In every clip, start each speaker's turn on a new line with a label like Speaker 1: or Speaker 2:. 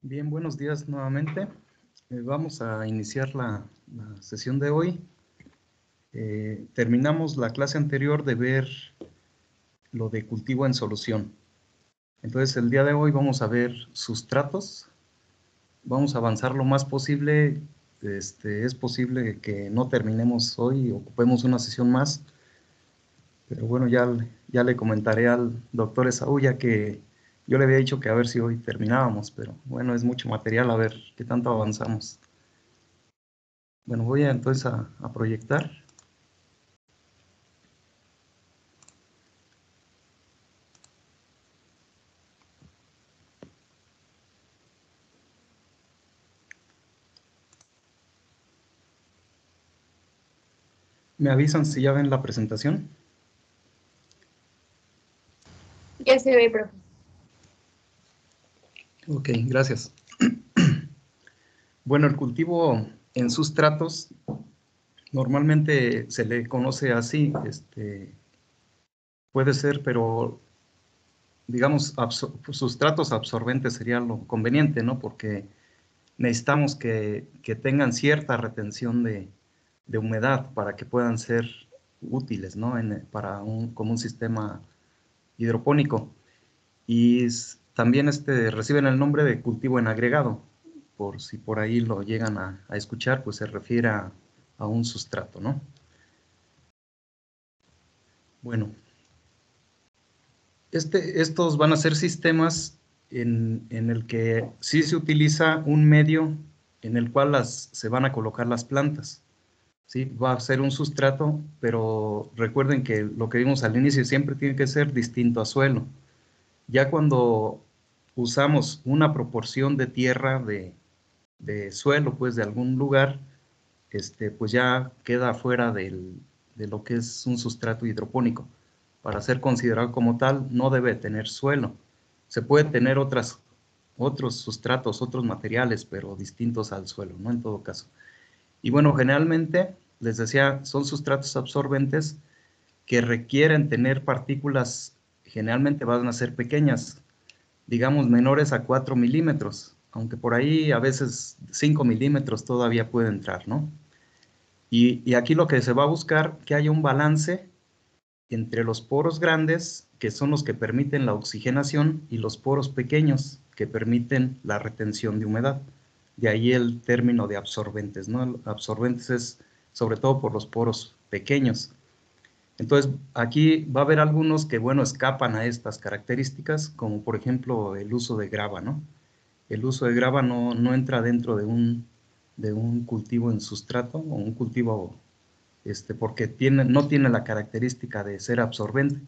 Speaker 1: Bien, buenos días nuevamente. Vamos a iniciar la sesión de hoy. Terminamos la clase anterior de ver lo de cultivo en solución. Entonces, el día de hoy vamos a ver sustratos. Vamos a avanzar lo más posible. Es posible que no terminemos hoy, ocupemos una sesión más. Pero bueno, ya le comentaré al doctor Esaú, ya que yo le había dicho que a ver si hoy terminábamos, pero bueno, es mucho material, a ver qué tanto avanzamos. Bueno, voy entonces a proyectar. ¿Me avisan si ya ven la presentación?
Speaker 2: Ya se ve, profe.
Speaker 1: Ok, gracias. Bueno, el cultivo en sustratos normalmente se le conoce así, puede ser, pero digamos, sustratos absorbentes sería lo conveniente, ¿no? Porque necesitamos que tengan cierta retención de humedad para que puedan ser útiles, ¿no? Como un sistema hidropónico. Y también reciben el nombre de cultivo en agregado, por si por ahí lo llegan a escuchar, pues se refiere a un sustrato, ¿no? Bueno, estos van a ser sistemas en el que sí se utiliza un medio en el cual se van a colocar las plantas. ¿Sí? Va a ser un sustrato, pero recuerden que lo que vimos al inicio siempre tiene que ser distinto a suelo. Ya cuando usamos una proporción de tierra de suelo, pues de algún lugar, pues ya queda fuera de lo que es un sustrato hidropónico. Para ser considerado como tal, no debe tener suelo. Se puede tener otros sustratos, otros materiales, pero distintos al suelo, ¿no? En todo caso. Y bueno, generalmente, les decía, son sustratos absorbentes que requieren tener partículas, generalmente van a ser pequeñas, digamos menores a 4 milímetros, aunque por ahí a veces 5 milímetros todavía puede entrar, ¿no? Y aquí lo que se va a buscar, que haya un balance entre los poros grandes, que son los que permiten la oxigenación, y los poros pequeños, que permiten la retención de humedad. De ahí el término de absorbentes, ¿no? Absorbentes es sobre todo por los poros pequeños. Entonces, aquí va a haber algunos que, bueno, escapan a estas características, como por ejemplo el uso de grava, ¿no? El uso de grava no entra dentro de un cultivo en sustrato o un cultivo porque no tiene la característica de ser absorbente.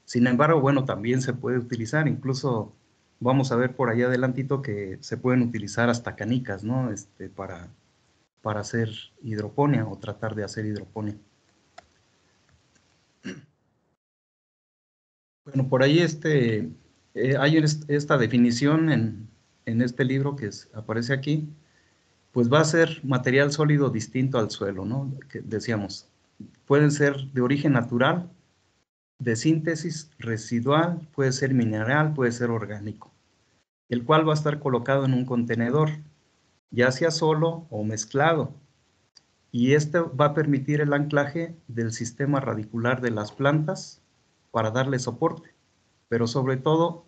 Speaker 1: Sin embargo, bueno, también se puede utilizar, incluso vamos a ver por allá adelantito que se pueden utilizar hasta canicas, ¿no? Para hacer hidroponía o tratar de hacer hidroponía. Bueno, por ahí hay esta definición en este libro aparece aquí, pues va a ser material sólido distinto al suelo, ¿no? Que decíamos, pueden ser de origen natural, de síntesis residual, puede ser mineral, puede ser orgánico, el cual va a estar colocado en un contenedor, ya sea solo o mezclado, y este va a permitir el anclaje del sistema radicular de las plantas para darle soporte, pero sobre todo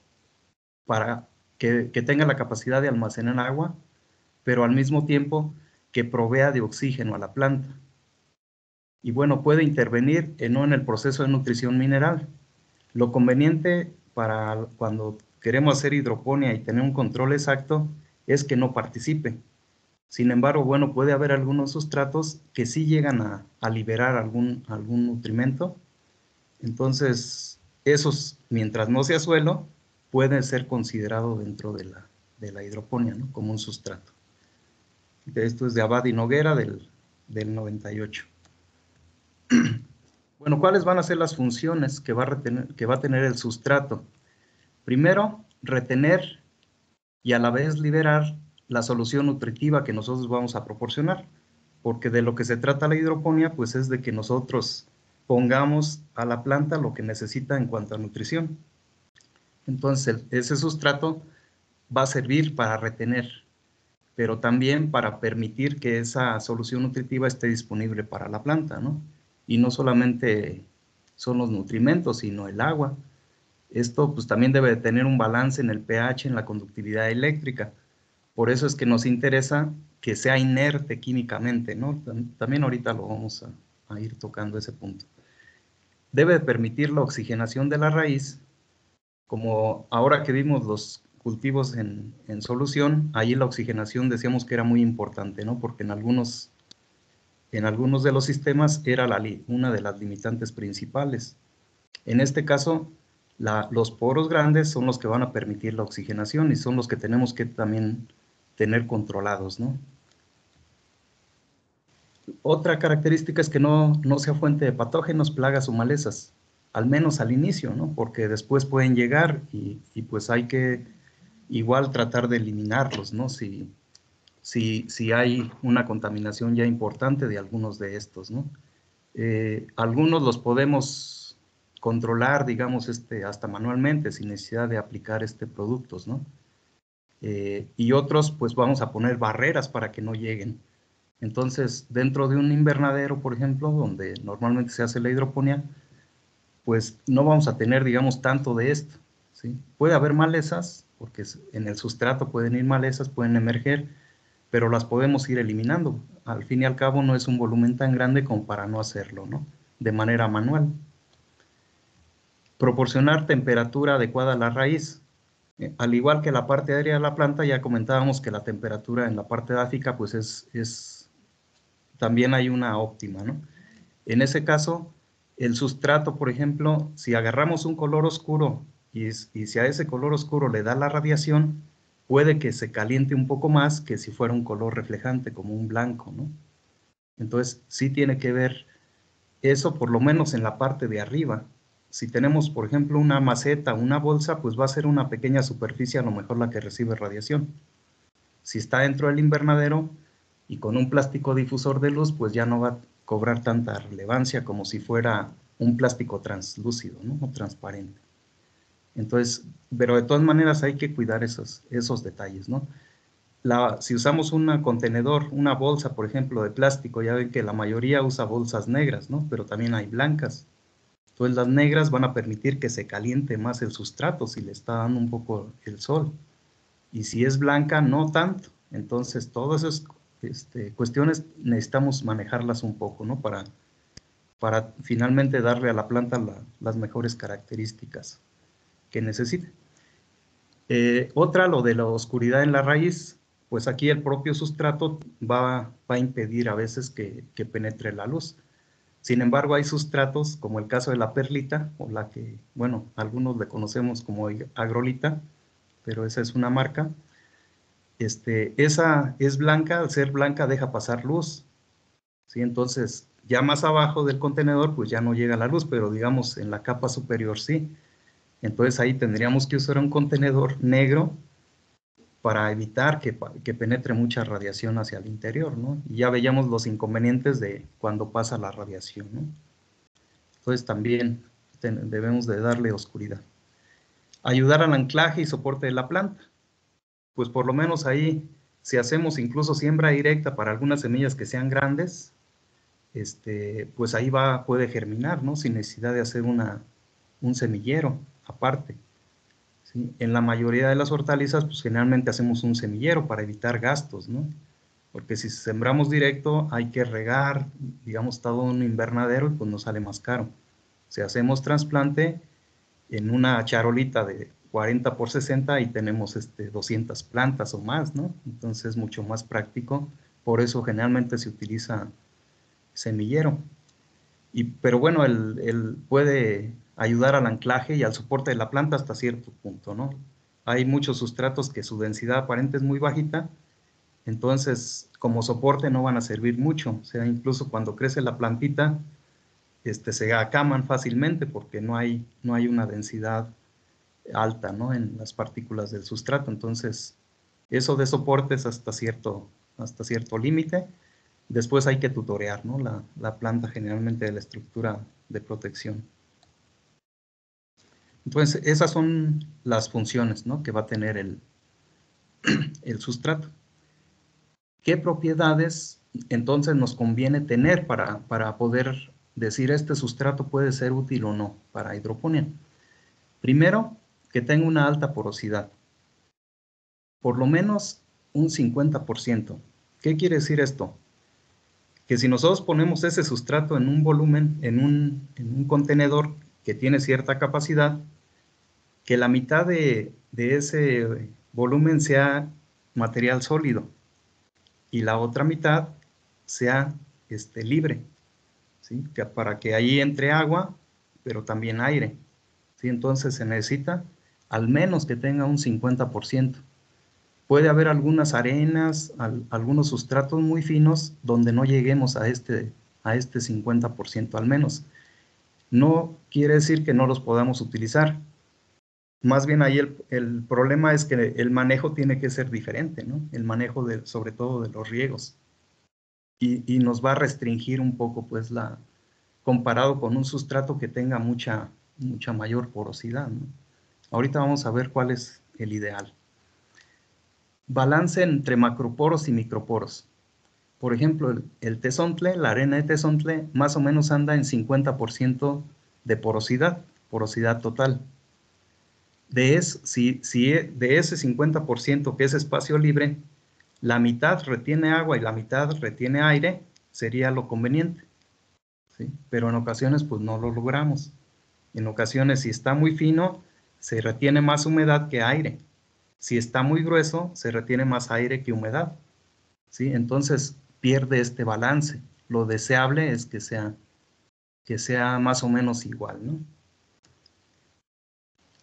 Speaker 1: para que tenga la capacidad de almacenar agua, pero al mismo tiempo que provea de oxígeno a la planta. Y bueno, puede intervenir no en el proceso de nutrición mineral. Lo conveniente para cuando queremos hacer hidroponía y tener un control exacto es que no participe. Sin embargo, bueno, puede haber algunos sustratos que sí llegan a liberar algún nutrimento. Entonces, esos, mientras no sea suelo, pueden ser considerados dentro de la hidroponía, ¿no? Como un sustrato. Esto es de Abad y Noguera del 98. Bueno, ¿cuáles van a ser las funciones que va a tener el sustrato? Primero, retener y a la vez liberar la solución nutritiva que nosotros vamos a proporcionar, porque de lo que se trata la hidroponía, pues es de que nosotros pongamos a la planta lo que necesita en cuanto a nutrición. Entonces, ese sustrato va a servir para retener, pero también para permitir que esa solución nutritiva esté disponible para la planta, ¿no? Y no solamente son los nutrimentos, sino el agua. Esto pues también debe de tener un balance en el pH, en la conductividad eléctrica. Por eso es que nos interesa que sea inerte químicamente, ¿no? También ahorita lo vamos a ir tocando ese punto. Debe de permitir la oxigenación de la raíz, como ahora que vimos los cultivos en solución, ahí la oxigenación decíamos que era muy importante, ¿no? Porque en algunos de los sistemas era una de las limitantes principales. En este caso, los poros grandes son los que van a permitir la oxigenación y son los que tenemos que también tener controlados, ¿no? Otra característica es que no sea fuente de patógenos, plagas o malezas, al menos al inicio, ¿no? Porque después pueden llegar y pues hay que igual tratar de eliminarlos, ¿no? Si hay una contaminación ya importante de algunos de estos, ¿no? Algunos los podemos controlar, digamos, hasta manualmente, sin necesidad de aplicar productos, ¿no? Y otros, pues vamos a poner barreras para que no lleguen. Entonces, dentro de un invernadero, por ejemplo, donde normalmente se hace la hidroponía, pues no vamos a tener, digamos, tanto de esto, ¿sí? Puede haber malezas, porque en el sustrato pueden ir malezas, pueden emerger, pero las podemos ir eliminando. Al fin y al cabo no es un volumen tan grande como para no hacerlo, ¿no? De manera manual. Proporcionar temperatura adecuada a la raíz. Al igual que la parte aérea de la planta, ya comentábamos que la temperatura en la parte edáfica, pues también hay una óptima, ¿no? En ese caso, el sustrato, por ejemplo, si agarramos un color oscuro y si a ese color oscuro le da la radiación, puede que se caliente un poco más que si fuera un color reflejante, como un blanco, ¿no? Entonces, sí tiene que ver eso, por lo menos en la parte de arriba. Si tenemos, por ejemplo, una maceta, una bolsa, pues va a ser una pequeña superficie, a lo mejor la que recibe radiación. Si está dentro del invernadero y con un plástico difusor de luz, pues ya no va a cobrar tanta relevancia como si fuera un plástico translúcido, ¿no? O transparente. Entonces, pero de todas maneras hay que cuidar esos detalles, ¿no? Si usamos un contenedor, una bolsa, por ejemplo, de plástico, ya ven que la mayoría usa bolsas negras, ¿no? Pero también hay blancas. Entonces las negras van a permitir que se caliente más el sustrato si le está dando un poco el sol. Y si es blanca, no tanto. Entonces todas esas cuestiones necesitamos manejarlas un poco, ¿no? Para finalmente darle a la planta las mejores características que necesite. Otra, lo de la oscuridad en la raíz, pues aquí el propio sustrato va a impedir a veces que penetre la luz. Sin embargo, hay sustratos, como el caso de la perlita, o la que, bueno, algunos le conocemos como agrolita, pero esa es una marca. Esa es blanca, al ser blanca deja pasar luz, ¿sí? Entonces, ya más abajo del contenedor, pues ya no llega la luz, pero digamos en la capa superior sí. Entonces ahí tendríamos que usar un contenedor negro para evitar que penetre mucha radiación hacia el interior, ¿no? Y ya veíamos los inconvenientes de cuando pasa la radiación, ¿no? Entonces también debemos de darle oscuridad. Ayudar al anclaje y soporte de la planta. Pues por lo menos ahí, si hacemos incluso siembra directa para algunas semillas que sean grandes, pues ahí puede germinar, ¿no? Sin necesidad de hacer un semillero aparte, ¿sí? En la mayoría de las hortalizas, pues generalmente hacemos un semillero para evitar gastos, ¿no? Porque si sembramos directo hay que regar, digamos, todo un invernadero y pues nos sale más caro. Si hacemos trasplante en una charolita de 40 por 60 y tenemos 200 plantas o más, ¿no? Entonces es mucho más práctico, por eso generalmente se utiliza semillero. Pero bueno, él puede ayudar al anclaje y al soporte de la planta hasta cierto punto, ¿no? Hay muchos sustratos que su densidad aparente es muy bajita, entonces como soporte no van a servir mucho, o sea, incluso cuando crece la plantita, se acaman fácilmente porque no hay una densidad alta, ¿no? En las partículas del sustrato, entonces eso de soporte es hasta cierto límite. Después hay que tutorear, ¿no? La planta generalmente de la estructura de protección. Entonces, esas son las funciones, ¿no? Que va a tener el sustrato. ¿Qué propiedades entonces nos conviene tener para poder decir este sustrato puede ser útil o no para hidroponía? Primero, que tenga una alta porosidad, por lo menos un 50%. ¿Qué quiere decir esto? Que si nosotros ponemos ese sustrato en un volumen, en un contenedor que tiene cierta capacidad, que la mitad de ese volumen sea material sólido y la otra mitad sea libre, ¿sí? Para que ahí entre agua, pero también aire, ¿sí? Entonces se necesita al menos que tenga un 50%. Puede haber algunas arenas, algunos sustratos muy finos donde no lleguemos a este 50% al menos. No quiere decir que no los podamos utilizar. Más bien ahí el problema es que el manejo tiene que ser diferente, ¿no? El manejo sobre todo de los riegos. Y nos va a restringir un poco, pues, comparado con un sustrato que tenga mucha mayor porosidad, ¿no? Ahorita vamos a ver cuál es el ideal. Balance entre macroporos y microporos. Por ejemplo, el tezontle, la arena de tezontle, más o menos anda en 50% de porosidad total. De ese 50% que es espacio libre, la mitad retiene agua y la mitad retiene aire, sería lo conveniente, ¿sí? Pero en ocasiones pues no lo logramos. En ocasiones, si está muy fino, se retiene más humedad que aire. Si está muy grueso, se retiene más aire que humedad, ¿sí? Entonces pierde este balance. Lo deseable es que sea más o menos igual, ¿no?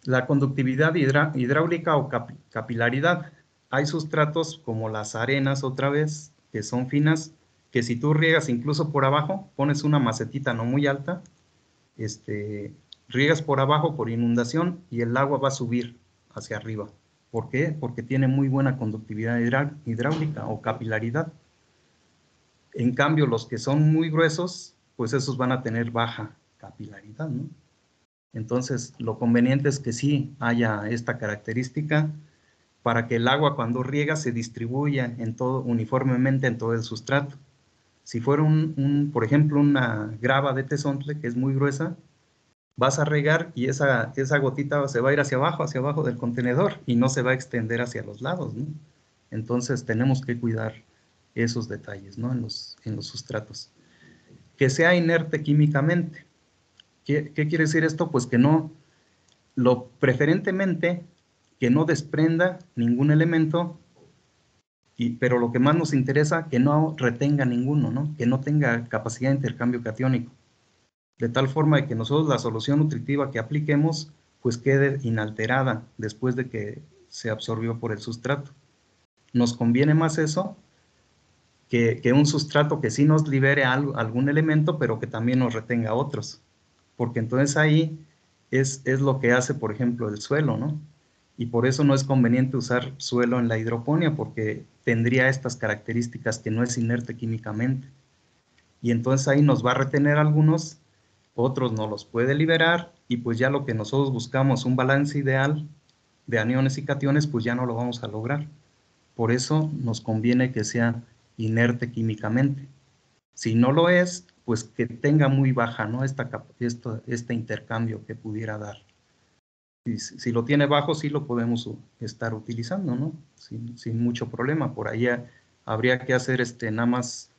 Speaker 1: La conductividad hidráulica o capilaridad. Hay sustratos como las arenas, otra vez, que son finas, que si tú riegas incluso por abajo, pones una macetita no muy alta, riegas por abajo por inundación y el agua va a subir hacia arriba. ¿Por qué? Porque tiene muy buena conductividad hidráulica o capilaridad. En cambio, los que son muy gruesos, pues esos van a tener baja capilaridad, ¿no? Entonces, lo conveniente es que sí haya esta característica para que el agua cuando riega se distribuya uniformemente en todo el sustrato. Si fuera por ejemplo, una grava de tezontle que es muy gruesa, vas a regar y esa gotita se va a ir hacia abajo del contenedor y no se va a extender hacia los lados, ¿no? Entonces tenemos que cuidar esos detalles, ¿no? En los sustratos. Que sea inerte químicamente. ¿Qué quiere decir esto? Pues que no, preferentemente que no desprenda ningún elemento, pero lo que más nos interesa, que no retenga ninguno, ¿no? Que no tenga capacidad de intercambio catiónico. De tal forma que nosotros la solución nutritiva que apliquemos, pues quede inalterada después de que se absorbió por el sustrato. Nos conviene más eso que un sustrato que sí nos libere algún elemento, pero que también nos retenga otros. Porque entonces ahí es lo que hace, por ejemplo, el suelo, ¿no? Y por eso no es conveniente usar suelo en la hidroponía, porque tendría estas características que no es inerte químicamente. Y entonces ahí nos va a retener algunos, otros no los puede liberar, y pues ya lo que nosotros buscamos, un balance ideal de aniones y cationes, pues ya no lo vamos a lograr. Por eso nos conviene que sea inerte químicamente. Si no lo es, pues que tenga muy baja, ¿no? Este intercambio que pudiera dar. Si lo tiene bajo, sí lo podemos estar utilizando, ¿no? Sin mucho problema. Por ahí habría que hacer nada más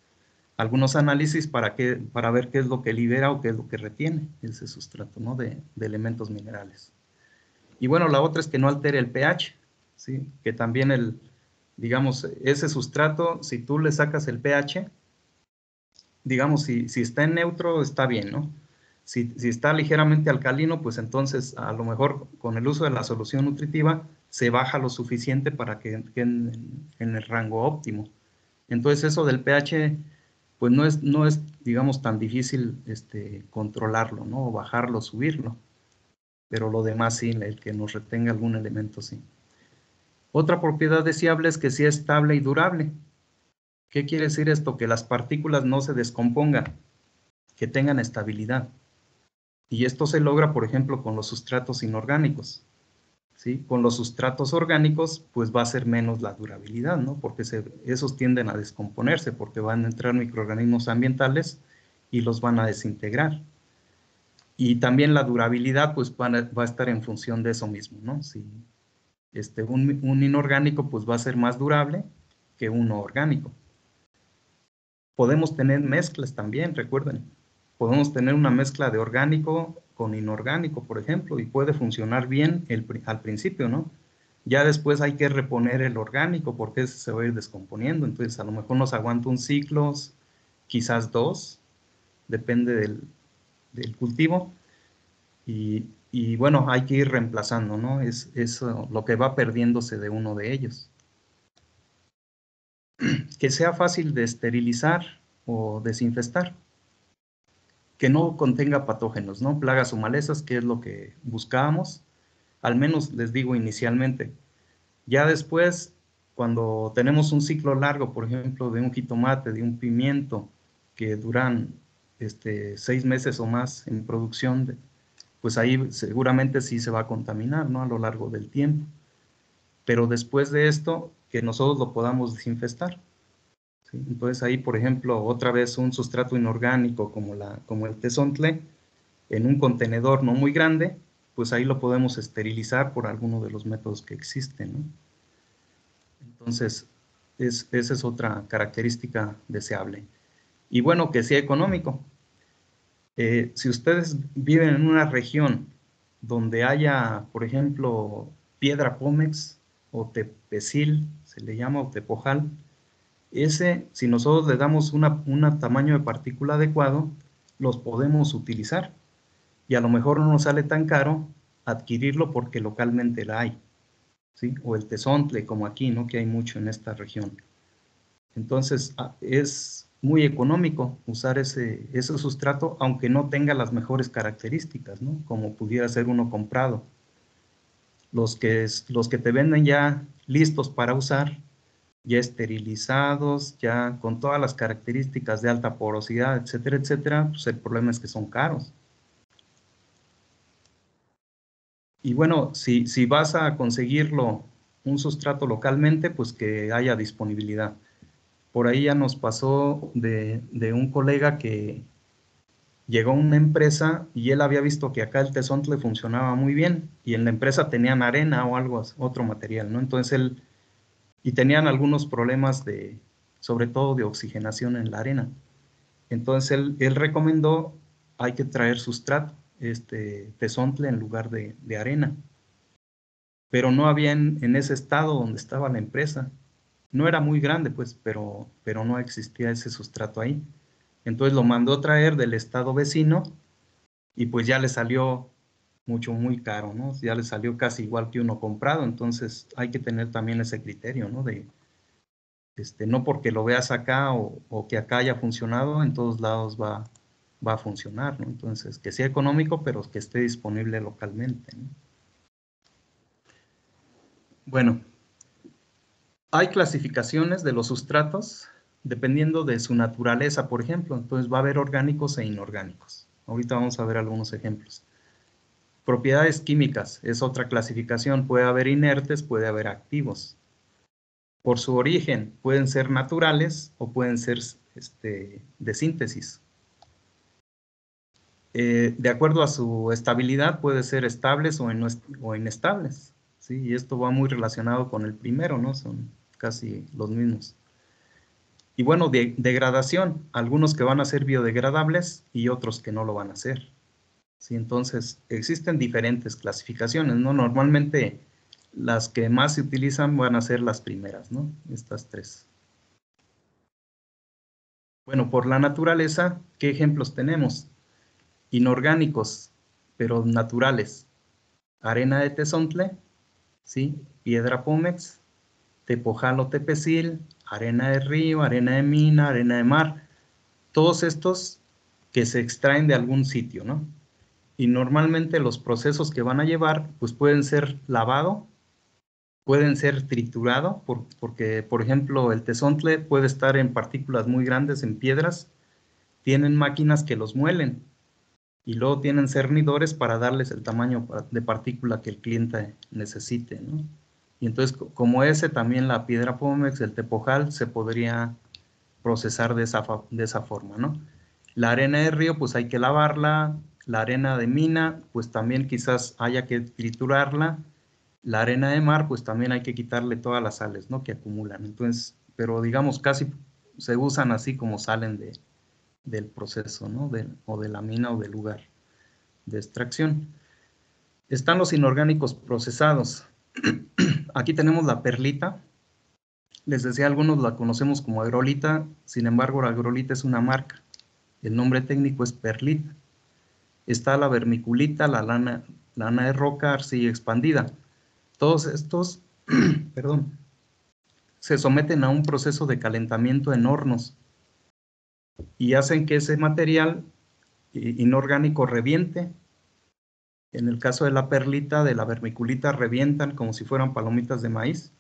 Speaker 1: algunos análisis para ver qué es lo que libera o qué es lo que retiene ese sustrato, ¿no? De elementos minerales. Y bueno, la otra es que no altere el pH, ¿sí? Que también digamos, ese sustrato, si tú le sacas el pH, digamos, si está en neutro, está bien, ¿no? Si está ligeramente alcalino, pues entonces a lo mejor con el uso de la solución nutritiva se baja lo suficiente para que quede en el rango óptimo. Entonces eso del pH, pues no es digamos, tan difícil controlarlo, ¿no? O bajarlo, subirlo. Pero lo demás sí, el que nos retenga algún elemento sí. Otra propiedad deseable es que sea estable y durable. ¿Qué quiere decir esto? Que las partículas no se descompongan, que tengan estabilidad. Y esto se logra, por ejemplo, con los sustratos inorgánicos. ¿sí? Con los sustratos orgánicos, pues va a ser menos la durabilidad, ¿no? Porque esos tienden a descomponerse, porque van a entrar microorganismos ambientales y los van a desintegrar. Y también la durabilidad, pues va a estar en función de eso mismo, ¿no? Si un inorgánico, pues va a ser más durable que uno orgánico. Podemos tener mezclas también, recuerden. Podemos tener una mezcla de orgánico con inorgánico, por ejemplo, y puede funcionar bien al principio, ¿no? Ya después hay que reponer el orgánico porque ese se va a ir descomponiendo. Entonces, a lo mejor nos aguanta un ciclo, quizás dos, depende del cultivo. Y bueno, hay que ir reemplazando, ¿no? Es lo que va perdiéndose de uno de ellos. Que sea fácil de esterilizar o desinfestar. Que no contenga patógenos, ¿no? Plagas o malezas, que es lo que buscábamos. Al menos les digo inicialmente. Ya después, cuando tenemos un ciclo largo, por ejemplo, de un jitomate, de un pimiento, que duran 6 meses o más en producción, pues ahí seguramente sí se va a contaminar, ¿no? A lo largo del tiempo. Pero después de esto, que nosotros lo podamos desinfestar, ¿sí? Entonces ahí, por ejemplo, otra vez un sustrato inorgánico como el tezontle, en un contenedor no muy grande, pues ahí lo podemos esterilizar por alguno de los métodos que existen, ¿no? Entonces, esa es otra característica deseable. Y bueno, que sea económico. Si ustedes viven en una región donde haya, por ejemplo, piedra pómex o tepecil, se le llama, o tepojal, si nosotros le damos un tamaño de partícula adecuado, los podemos utilizar. Y a lo mejor no nos sale tan caro adquirirlo porque localmente la hay, ¿sí? O el tezontle, como aquí, ¿no? Que hay mucho en esta región. Entonces, es muy económico usar ese sustrato, aunque no tenga las mejores características, ¿no? Como pudiera ser uno comprado. Los que te venden ya listos para usar, ya esterilizados, ya con todas las características de alta porosidad, etcétera, etcétera, pues el problema es que son caros. Y bueno, si vas a conseguirlo un sustrato localmente, pues que haya disponibilidad. Por ahí ya nos pasó de un colega que llegó a una empresa y él había visto que acá el tezontle funcionaba muy bien y en la empresa tenían arena o algo, otro material, ¿no? Entonces y tenían algunos problemas sobre todo de oxigenación en la arena. Entonces él recomendó, hay que traer sustrato, tezontle en lugar de arena. Pero no había en ese estado donde estaba la empresa. No era muy grande, pues, pero no existía ese sustrato ahí. Entonces lo mandó traer del estado vecino y pues ya le salió muy caro, ¿no? Ya le salió casi igual que uno comprado. Entonces hay que tener también ese criterio, ¿no? No porque lo veas acá o que acá haya funcionado, en todos lados va a funcionar, ¿no? Entonces, que sea económico, pero que esté disponible localmente, ¿no? Bueno, hay clasificaciones de los sustratos dependiendo de su naturaleza, por ejemplo. Entonces va a haber orgánicos e inorgánicos. Ahorita vamos a ver algunos ejemplos. Propiedades químicas es otra clasificación. Puede haber inertes, puede haber activos. Por su origen, pueden ser naturales o pueden ser de síntesis. De acuerdo a su estabilidad, puede ser estables o inestables, ¿sí? Y esto va muy relacionado con el primero, ¿no? Son casi los mismos. Y bueno, degradación, algunos que van a ser biodegradables y otros que no lo van a ser, ¿sí? Entonces, existen diferentes clasificaciones, ¿no? Normalmente las que más se utilizan van a ser las primeras, ¿no? Estas tres. Bueno, por la naturaleza, ¿qué ejemplos tenemos? Inorgánicos, pero naturales. Arena de tezontle, ¿sí? Piedra pómex, tepojal o tepecil, arena de río, arena de mina, arena de mar. Todos estos que se extraen de algún sitio, ¿no? Y normalmente los procesos que van a llevar, pues pueden ser lavado, pueden ser triturado, porque, por ejemplo, el tezontle puede estar en partículas muy grandes, en piedras, tienen máquinas que los muelen, y luego tienen cernidores para darles el tamaño de partícula que el cliente necesite, ¿no? Y entonces, como ese, también la piedra pómex, el tepojal, se podría procesar de esa forma, ¿no? La arena de río, pues hay que lavarla. La arena de mina, pues también quizás haya que triturarla. La arena de mar, pues también hay que quitarle todas las sales, ¿no?, que acumulan. Entonces, pero digamos, casi se usan así como salen del proceso, ¿no?, o de la mina o del lugar de extracción. Están los inorgánicos procesados. Aquí tenemos la perlita. Les decía, algunos la conocemos como agrolita, sin embargo, la agrolita es una marca. El nombre técnico es perlita. Está la vermiculita, la lana de roca, arcilla expandida. Todos estos, perdón, se someten a un proceso de calentamiento en hornos y hacen que ese material inorgánico reviente. En el caso de la perlita, de la vermiculita, revientan como si fueran palomitas de maíz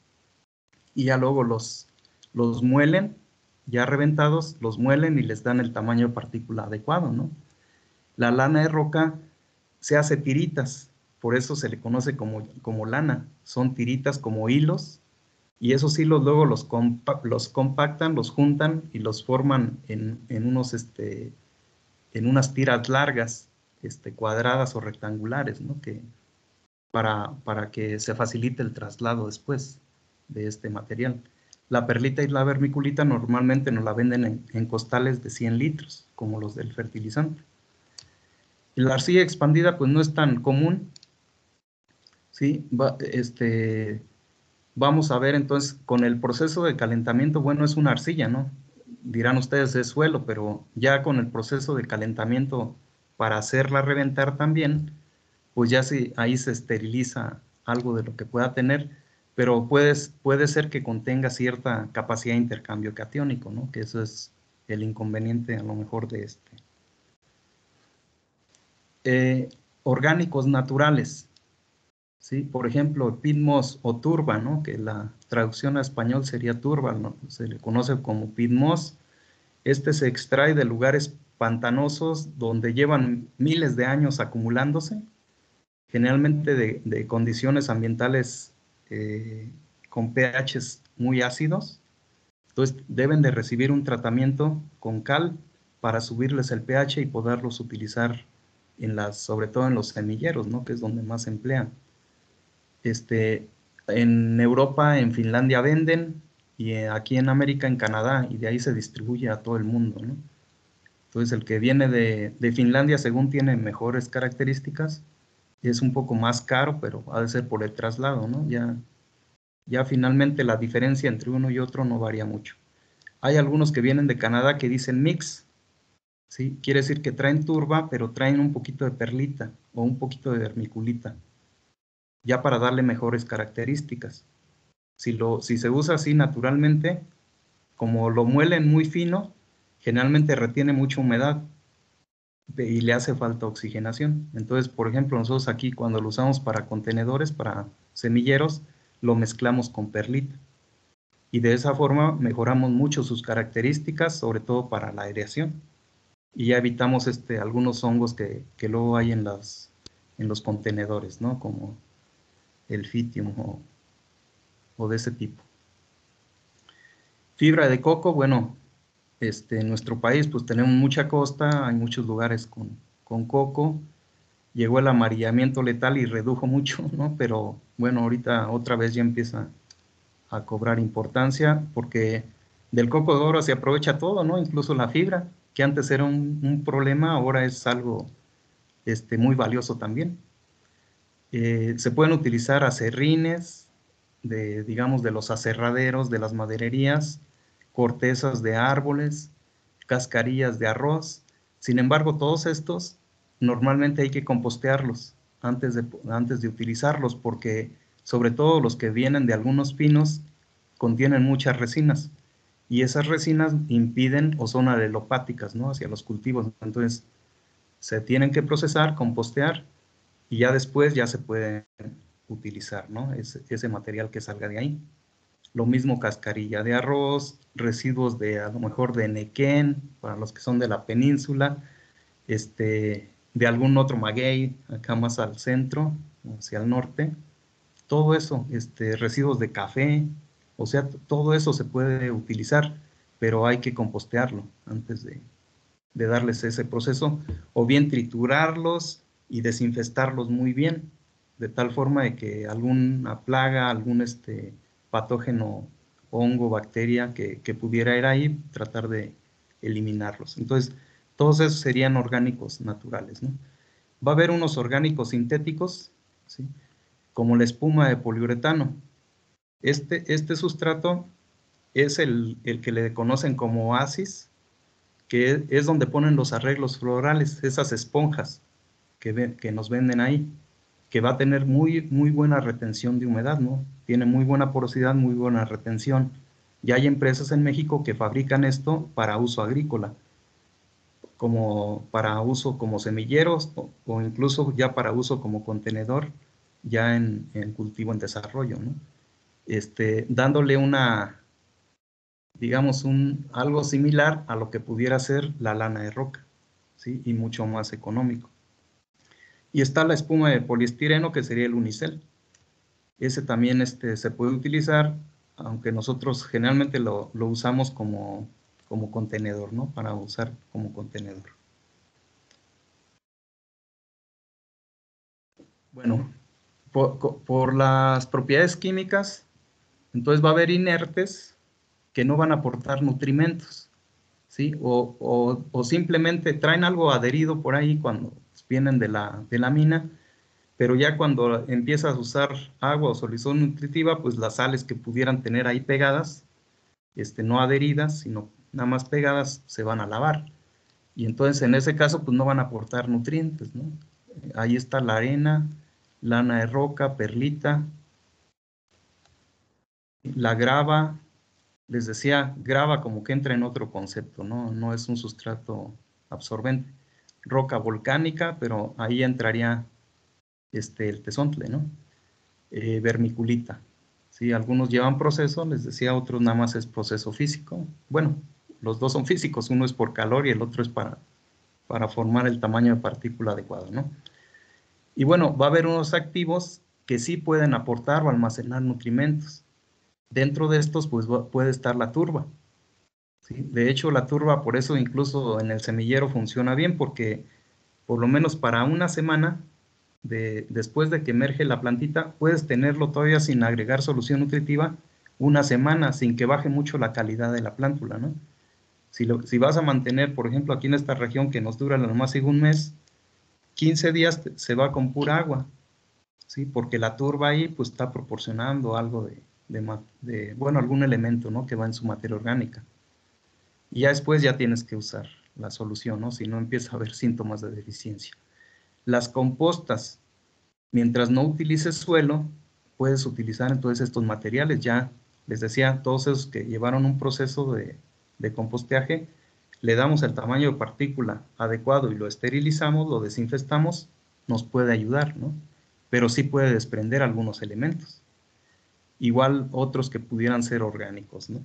Speaker 1: y ya luego los muelen, ya reventados, los muelen y les dan el tamaño de partícula adecuado, ¿no? La lana de roca se hace tiritas, por eso se le conoce como lana. Son tiritas como hilos, y esos hilos luego los compactan, los juntan y los forman en unas tiras largas, cuadradas o rectangulares, ¿no?, para que se facilite el traslado después de este material. La perlita y la vermiculita normalmente nos la venden en costales de 100 litros, como los del fertilizante. Y la arcilla expandida pues no es tan común, ¿sí? Vamos a ver entonces con el proceso de calentamiento. Bueno, es una arcilla, ¿no? Dirán ustedes, es suelo, pero ya con el proceso de calentamiento para hacerla reventar también, pues ya sí, ahí se esteriliza algo de lo que pueda tener, pero puede ser que contenga cierta capacidad de intercambio catiónico, ¿no?, que eso es el inconveniente a lo mejor de orgánicos naturales, ¿sí? Por ejemplo, pitmos o turba, ¿no?, que la traducción a español sería turba, ¿no? Se le conoce como pitmos. Se extrae de lugares pantanosos donde llevan miles de años acumulándose, generalmente de condiciones ambientales con pHs muy ácidos. Entonces deben de recibir un tratamiento con cal para subirles el pH y poderlos utilizar sobre todo en los semilleros, ¿no?, que es donde más se emplean. En Europa, en Finlandia venden, y aquí en América, en Canadá, y de ahí se distribuye a todo el mundo, ¿no? Entonces el que viene de Finlandia, según tiene mejores características, es un poco más caro, pero ha de ser por el traslado, ¿no? Ya finalmente la diferencia entre uno y otro no varía mucho. Hay algunos que vienen de Canadá que dicen mix, ¿sí? Quiere decir que traen turba, pero traen un poquito de perlita o un poquito de vermiculita, ya para darle mejores características. Si se usa así naturalmente, como lo muelen muy fino, generalmente retiene mucha humedad y le hace falta oxigenación. Entonces, por ejemplo, nosotros aquí cuando lo usamos para contenedores, para semilleros, lo mezclamos con perlita. Y de esa forma mejoramos mucho sus características, sobre todo para la aireación. Y ya evitamos algunos hongos que luego hay en los contenedores, ¿no?, como el fitium o de ese tipo. Fibra de coco, bueno, en nuestro país pues tenemos mucha costa, hay muchos lugares con coco. Llegó el amarillamiento letal y redujo mucho, ¿no? Pero bueno, ahorita otra vez ya empieza a cobrar importancia porque del coco de oro se aprovecha todo, ¿no? Incluso la fibra, que antes era un problema, ahora es algo muy valioso también. Se pueden utilizar aserrines, digamos, de los aserraderos, de las madererías, cortezas de árboles, cascarillas de arroz. Sin embargo, todos estos normalmente hay que compostearlos antes de utilizarlos, porque sobre todo los que vienen de algunos pinos contienen muchas resinas, y esas resinas impiden o son alelopáticas, ¿no?, hacia los cultivos. Entonces se tienen que procesar, compostear, y ya después ya se puede utilizar, ¿no?, ese material que salga de ahí. Lo mismo cascarilla de arroz, residuos a lo mejor de nequén, para los que son de la península, de algún otro maguey, acá más al centro, hacia el norte. Todo eso, residuos de café, o sea, todo eso se puede utilizar, pero hay que compostearlo antes de darles ese proceso, o bien triturarlos y desinfestarlos muy bien, de tal forma de que alguna plaga, algún patógeno, hongo, bacteria que pudiera ir ahí, tratar de eliminarlos. Entonces, todos esos serían orgánicos naturales, ¿no? Va a haber unos orgánicos sintéticos, ¿sí?, como la espuma de poliuretano. Este sustrato es el que le conocen como oasis, que es donde ponen los arreglos florales, esas esponjas que nos venden ahí, que va a tener muy buena retención de humedad, ¿no? Tiene muy buena porosidad, muy buena retención. Ya hay empresas en México que fabrican esto para uso agrícola, como para uso como semilleros o incluso ya para uso como contenedor, ya en cultivo en desarrollo, ¿no? Dándole digamos, algo similar a lo que pudiera ser la lana de roca, ¿sí? Y mucho más económico. Y está la espuma de poliestireno, que sería el unicel. Ese también se puede utilizar, aunque nosotros generalmente lo usamos como contenedor, ¿no? Para usar como contenedor. Bueno, por las propiedades químicas, entonces va a haber inertes que no van a aportar nutrimentos, ¿sí? O simplemente traen algo adherido por ahí cuando vienen de la mina, pero ya cuando empiezas a usar agua o solución nutritiva, pues las sales que pudieran tener ahí pegadas, no adheridas, sino nada más pegadas, se van a lavar. Y entonces en ese caso, pues no van a aportar nutrientes, ¿no? Ahí está la arena, lana de roca, perlita, la grava. Les decía, grava como que entra en otro concepto, ¿no? No es un sustrato absorbente. Roca volcánica, pero ahí entraría el tezontle, ¿no? Vermiculita. ¿Sí? Algunos llevan proceso, les decía, otros nada más es proceso físico. Bueno, los dos son físicos, uno es por calor y el otro es para formar el tamaño de partícula adecuado, ¿no? Y bueno, va a haber unos activos que sí pueden aportar o almacenar nutrimentos. Dentro de estos, pues puede estar la turba. ¿Sí? De hecho, la turba, por eso incluso en el semillero funciona bien, porque por lo menos para una semana, después de que emerge la plantita, puedes tenerlo todavía sin agregar solución nutritiva, una semana, sin que baje mucho la calidad de la plántula, ¿no? Si vas a mantener, por ejemplo, aquí en esta región que nos dura nomás un mes, 15 días se va con pura agua, ¿sí? Porque la turba ahí pues está proporcionando algo bueno, algún elemento, ¿no? Que va en su materia orgánica. Y ya después ya tienes que usar la solución, ¿no? Si no empieza a haber síntomas de deficiencia. Las compostas, mientras no utilices suelo, puedes utilizar entonces estos materiales. Ya les decía, todos esos que llevaron un proceso de composteaje, le damos el tamaño de partícula adecuado y lo esterilizamos, lo desinfestamos, nos puede ayudar, ¿no? Pero sí puede desprender algunos elementos. Igual otros que pudieran ser orgánicos, ¿no?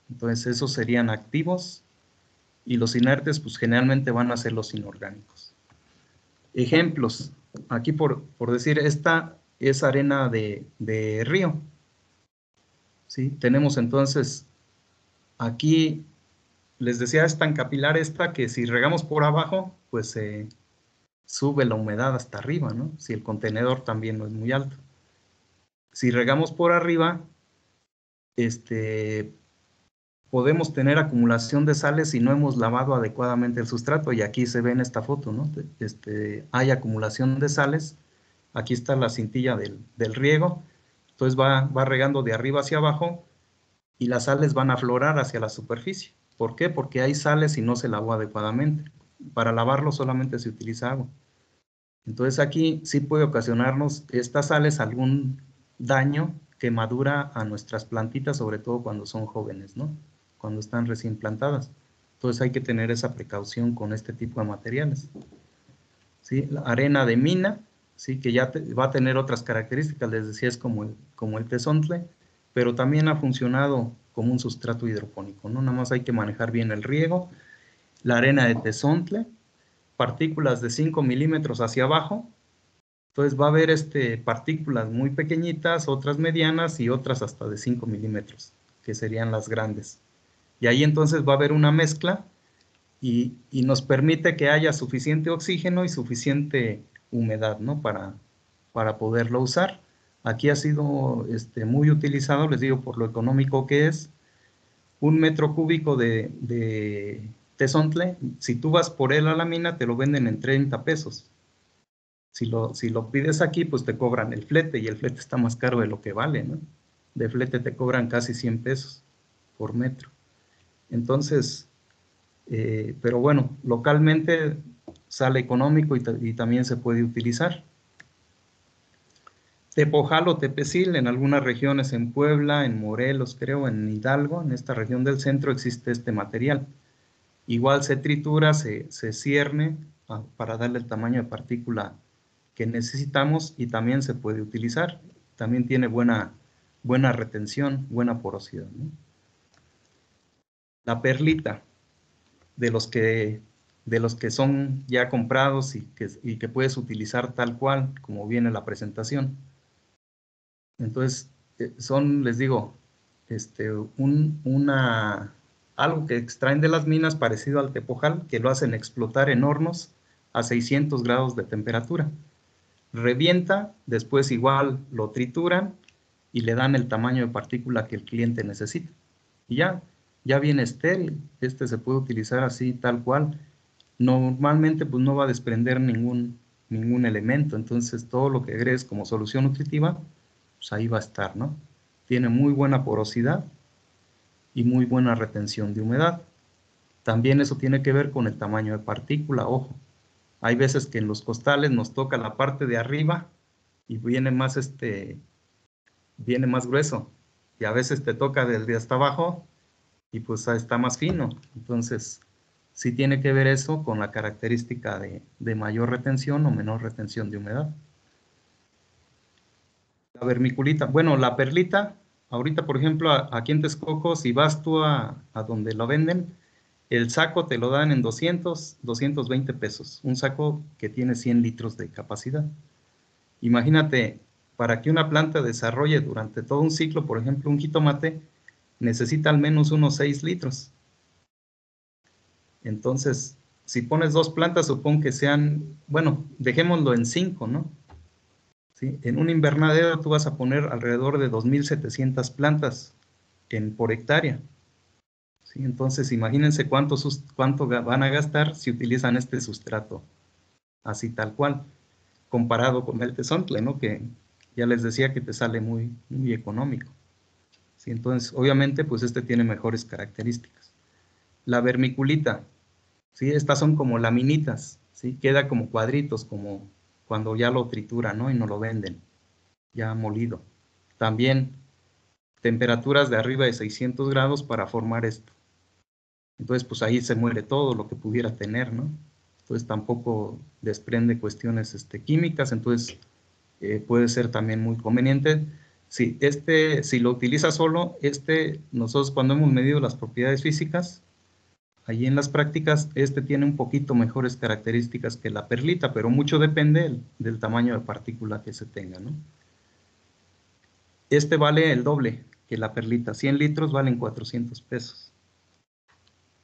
Speaker 1: Entonces esos serían activos y los inertes pues generalmente van a ser los inorgánicos. Ejemplos, aquí por decir, esta es arena de río, ¿sí? Tenemos entonces, aquí les decía, es tan capilar esta que si regamos por abajo, pues se sube la humedad hasta arriba, ¿no? Si el contenedor también no es muy alto. Si regamos por arriba, podemos tener acumulación de sales si no hemos lavado adecuadamente el sustrato, y aquí se ve en esta foto, ¿no? Hay acumulación de sales, aquí está la cintilla del riego, entonces va regando de arriba hacia abajo y las sales van a aflorar hacia la superficie. ¿Por qué? Porque hay sales y no se lavó adecuadamente. Para lavarlo solamente se utiliza agua. Entonces aquí sí puede ocasionarnos estas sales algún daño, quemadura a nuestras plantitas, sobre todo cuando son jóvenes, ¿no? Cuando están recién plantadas. Entonces hay que tener esa precaución con este tipo de materiales. ¿Sí? La arena de mina, ¿sí? Que ya va a tener otras características, les decía, es como el tezontle, pero también ha funcionado como un sustrato hidropónico, ¿no? Nada más hay que manejar bien el riego. La arena de tezontle partículas de 5 milímetros hacia abajo. Entonces va a haber partículas muy pequeñitas, otras medianas y otras hasta de 5 milímetros, que serían las grandes. Y ahí entonces va a haber una mezcla y nos permite que haya suficiente oxígeno y suficiente humedad, ¿no? Para poderlo usar. Aquí ha sido muy utilizado, les digo, por lo económico que es. 1 metro cúbico de tezontle, si tú vas por él a la mina, te lo venden en 30 pesos. Si lo pides aquí, pues te cobran el flete, y el flete está más caro de lo que vale, ¿no? De flete te cobran casi 100 pesos por metro. Entonces, pero bueno, localmente sale económico y también se puede utilizar. Tepojal o tepecil, en algunas regiones, en Puebla, en Morelos, creo, en Hidalgo, en esta región del centro existe este material. Igual se tritura, se cierne para darle el tamaño de partícula que necesitamos y también se puede utilizar. También tiene buena retención, buena porosidad, ¿no? La perlita, de los que son ya comprados y que puedes utilizar tal cual, como viene la presentación. Entonces, les digo, algo que extraen de las minas parecido al tepojal, que lo hacen explotar en hornos a 600 grados de temperatura. Revienta, después igual lo trituran y le dan el tamaño de partícula que el cliente necesita. Y ya viene estéril, se puede utilizar así tal cual. Normalmente pues no va a desprender ningún elemento, entonces todo lo que agregues como solución nutritiva, pues ahí va a estar, ¿no? Tiene muy buena porosidad y muy buena retención de humedad. También eso tiene que ver con el tamaño de partícula, ojo. Hay veces que en los costales nos toca la parte de arriba y viene más grueso, y a veces te toca desde hasta abajo y pues está más fino. Entonces, sí tiene que ver eso con la característica de mayor retención o menor retención de humedad. La vermiculita, bueno, la perlita, ahorita por ejemplo aquí en Texcoco, si vas tú a donde lo venden, el saco te lo dan en 220 pesos, un saco que tiene 100 litros de capacidad. Imagínate, para que una planta desarrolle durante todo un ciclo, por ejemplo un jitomate, necesita al menos unos 6 litros. Entonces, si pones 2 plantas, supón que sean, bueno, dejémoslo en 5, ¿no? ¿Sí? En un invernadero tú vas a poner alrededor de 2.700 plantas por hectárea. ¿Sí? Entonces, imagínense cuánto van a gastar si utilizan este sustrato, así tal cual, comparado con el tezontle, ¿no? Que ya les decía que te sale muy, muy económico. ¿Sí? Entonces, obviamente, pues tiene mejores características. La vermiculita, ¿sí? Estas son como laminitas, ¿sí? Queda como cuadritos, como cuando ya lo trituran, ¿no? Y no lo venden, ya molido. También temperaturas de arriba de 600 grados para formar esto. Entonces, pues ahí se muere todo lo que pudiera tener, ¿no? Entonces tampoco desprende cuestiones químicas, entonces puede ser también muy conveniente. Sí, si lo utiliza solo, nosotros cuando hemos medido las propiedades físicas, allí en las prácticas, tiene un poquito mejores características que la perlita, pero mucho depende del tamaño de partícula que se tenga, ¿no? Vale el doble que la perlita. 100 litros valen 400 pesos.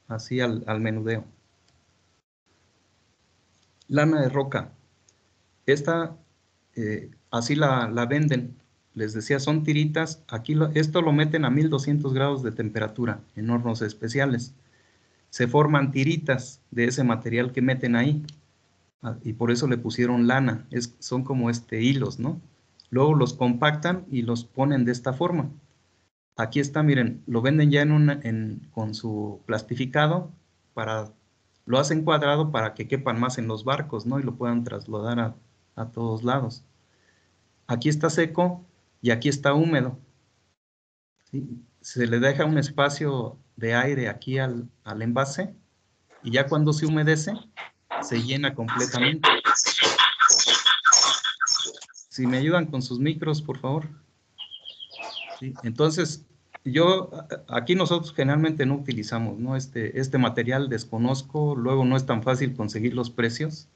Speaker 1: Así al menudeo. Lana de roca. Así la venden. Les decía, son tiritas. Aquí esto lo meten a 1200 grados de temperatura en hornos especiales. Se forman tiritas de ese material que meten ahí. Y por eso le pusieron lana. Son como hilos, ¿no? Luego los compactan y los ponen de esta forma. Aquí está, miren, lo venden ya con su plastificado, lo hacen cuadrado para que quepan más en los barcos, ¿no? Y lo puedan trasladar a todos lados. Aquí está seco y aquí está húmedo. ¿Sí? Se le deja un espacio de aire aquí al envase y ya cuando se humedece, se llena completamente. Si me ayudan con sus micros, por favor. ¿Sí? Entonces, Aquí nosotros generalmente no utilizamos, ¿no? Este material desconozco, luego no es tan fácil conseguir los precios.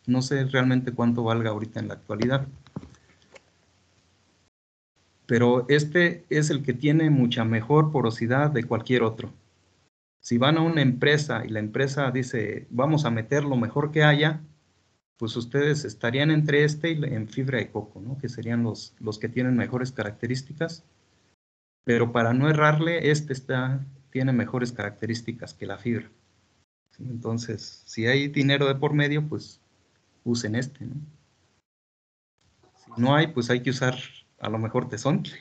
Speaker 1: No sé realmente cuánto valga ahorita en la actualidad. Pero este es el que tiene mucha mejor porosidad de cualquier otro. Si van a una empresa y la empresa dice, vamos a meter lo mejor que haya, pues ustedes estarían entre este y en fibra de coco, ¿no? Que serían los que tienen mejores características. Pero para no errarle, tiene mejores características que la fibra. ¿Sí? Entonces, si hay dinero de por medio, pues usen este, ¿no? Si no hay, pues hay que usar a lo mejor tezontle.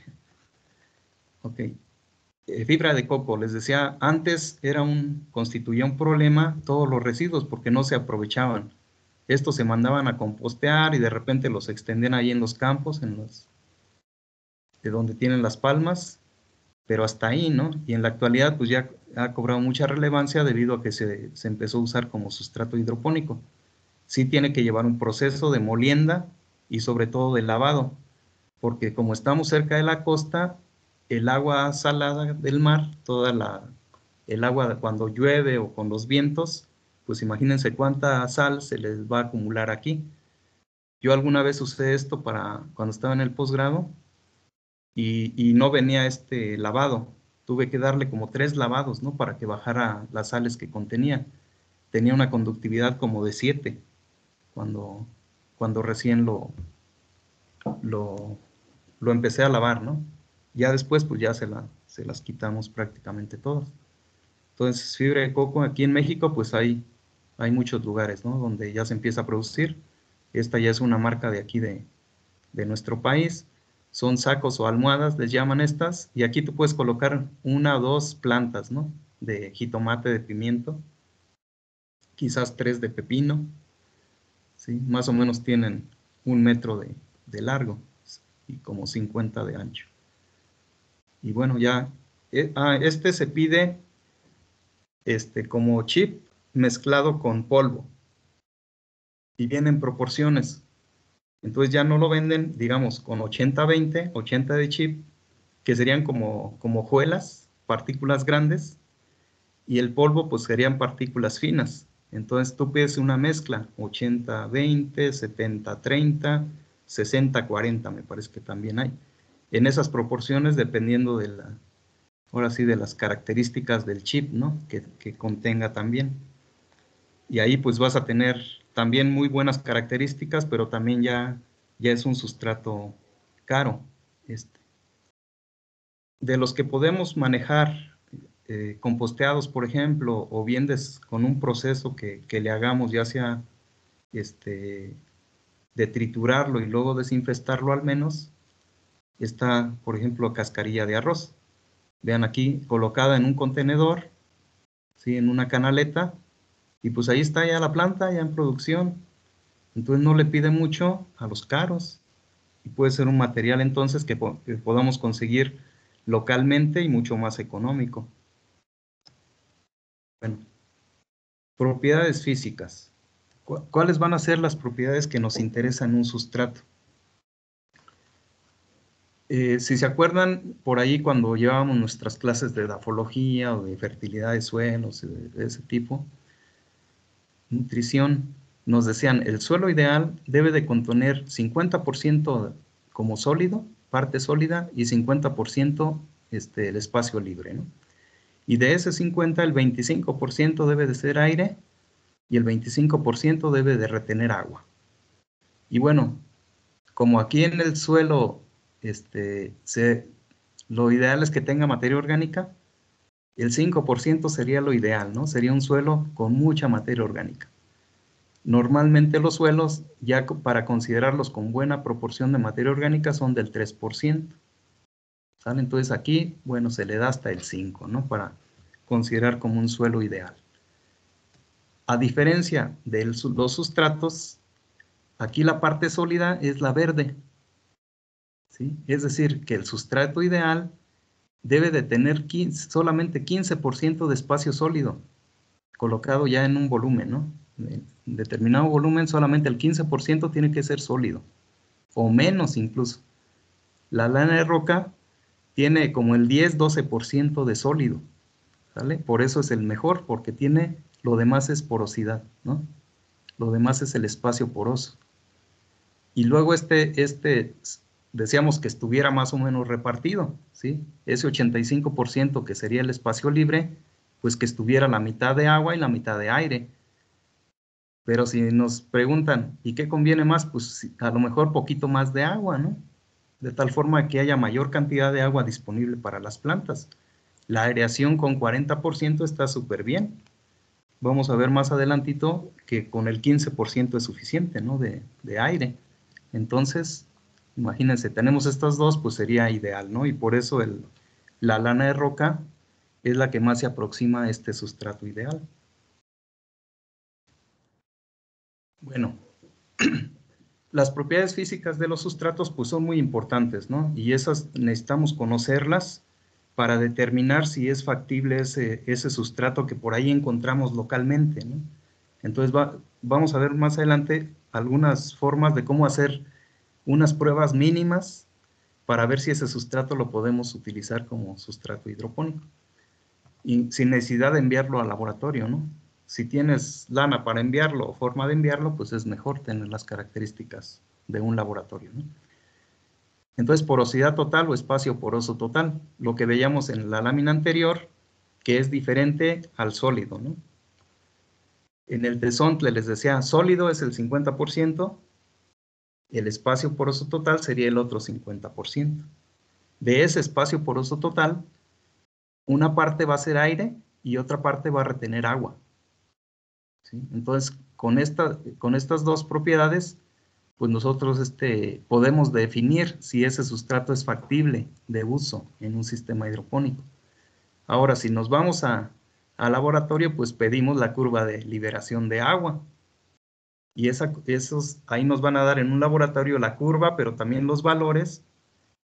Speaker 1: Ok. Fibra de coco, les decía, antes constituía un problema todos los residuos porque no se aprovechaban. Estos se mandaban a compostear y de repente los extendían ahí en los campos, de donde tienen las palmas, pero hasta ahí, ¿no? Y en la actualidad pues ya ha cobrado mucha relevancia debido a que se empezó a usar como sustrato hidropónico. Sí tiene que llevar un proceso de molienda y sobre todo de lavado, porque como estamos cerca de la costa, el agua salada del mar, el agua cuando llueve o con los vientos, pues imagínense cuánta sal se les va a acumular aquí. Yo alguna vez usé esto para cuando estaba en el posgrado y no venía este lavado. Tuve que darle como 3 lavados, ¿no? Para que bajara las sales que contenía. Tenía una conductividad como de 7 cuando recién lo, lo empecé a lavar, ¿no? Ya después, pues ya se las quitamos prácticamente todas. Entonces, fibra de coco aquí en México, pues hay muchos lugares, ¿no? Donde ya se empieza a producir. Esta ya es una marca de aquí de nuestro país. Son sacos o almohadas, les llaman estas. Y aquí tú puedes colocar 1 o 2 plantas, ¿no? De jitomate, de pimiento. Quizás 3 de pepino. ¿Sí? Más o menos tienen 1 metro de largo y como 50 de ancho. Y bueno, ya, este se pide como chip mezclado con polvo y viene en proporciones. Entonces ya no lo venden, digamos, con 80-20, 80 de chip, que serían como hojuelas, partículas grandes, y el polvo pues serían partículas finas. Entonces tú pides una mezcla, 80-20, 70-30, 60-40, me parece que también hay. En esas proporciones, dependiendo ahora sí, de las características del chip, ¿no? Que contenga también. Y ahí pues vas a tener también muy buenas características, pero también ya es un sustrato caro. De los que podemos manejar composteados, por ejemplo, o bien con un proceso que le hagamos, ya sea de triturarlo y luego desinfestarlo al menos, está, por ejemplo, cascarilla de arroz. Vean aquí, colocada en un contenedor, ¿sí? En una canaleta, y pues ahí está ya la planta, ya en producción. Entonces no le pide mucho a los caros, y puede ser un material entonces que podamos conseguir localmente y mucho más económico. Bueno, propiedades físicas. ¿Cuáles van a ser las propiedades que nos interesan en un sustrato? Si se acuerdan, por ahí cuando llevábamos nuestras clases de edafología o de fertilidad de suelos, de ese tipo, nutrición, nos decían, el suelo ideal debe de contener 50% como sólido, parte sólida, y 50% el espacio libre, ¿no? Y de ese 50, el 25% debe de ser aire y el 25% debe de retener agua. Y bueno, como aquí en el suelo lo ideal es que tenga materia orgánica, el 5% sería lo ideal, ¿no? Sería un suelo con mucha materia orgánica. Normalmente los suelos, ya para considerarlos con buena proporción de materia orgánica, son del 3%. ¿Sale? Entonces aquí, bueno, se le da hasta el 5%, ¿no? Para considerar como un suelo ideal. A diferencia de los sustratos, aquí la parte sólida es la verde, ¿sí? Es decir, que el sustrato ideal debe de tener solamente 15% de espacio sólido, colocado ya en un volumen, ¿no? En determinado volumen, solamente el 15% tiene que ser sólido, o menos incluso. La lana de roca tiene como el 10-12% de sólido, ¿sale? Por eso es el mejor, porque tiene, lo demás es porosidad, ¿no? Lo demás es el espacio poroso. Y luego decíamos que estuviera más o menos repartido, ¿sí? Ese 85% que sería el espacio libre, pues que estuviera la mitad de agua y la mitad de aire. Pero si nos preguntan, ¿y qué conviene más? Pues a lo mejor poquito más de agua, ¿no? De tal forma que haya mayor cantidad de agua disponible para las plantas. La aireación con 40% está súper bien. Vamos a ver más adelantito que con el 15% es suficiente, ¿no? De aire. Entonces, imagínense, tenemos estas dos, pues sería ideal, ¿no? Y por eso la lana de roca es la que más se aproxima a este sustrato ideal. Bueno, las propiedades físicas de los sustratos pues son muy importantes, ¿no? Y esas necesitamos conocerlas para determinar si es factible ese sustrato que por ahí encontramos localmente, ¿no? Entonces vamos a ver más adelante algunas formas de cómo hacer unas pruebas mínimas para ver si ese sustrato lo podemos utilizar como sustrato hidropónico. Y sin necesidad de enviarlo al laboratorio, ¿no? Si tienes lana para enviarlo o forma de enviarlo, pues es mejor tener las características de un laboratorio, ¿no? Entonces, porosidad total o espacio poroso total, lo que veíamos en la lámina anterior, que es diferente al sólido, ¿no? En el tesontle les decía, sólido es el 50%, el espacio poroso total sería el otro 50%. De ese espacio poroso total, una parte va a ser aire y otra parte va a retener agua, ¿sí? Entonces, con estas dos propiedades, pues nosotros podemos definir si ese sustrato es factible de uso en un sistema hidropónico. Ahora, si nos vamos al laboratorio, pues pedimos la curva de liberación de agua. Y ahí nos van a dar en un laboratorio la curva, pero también los valores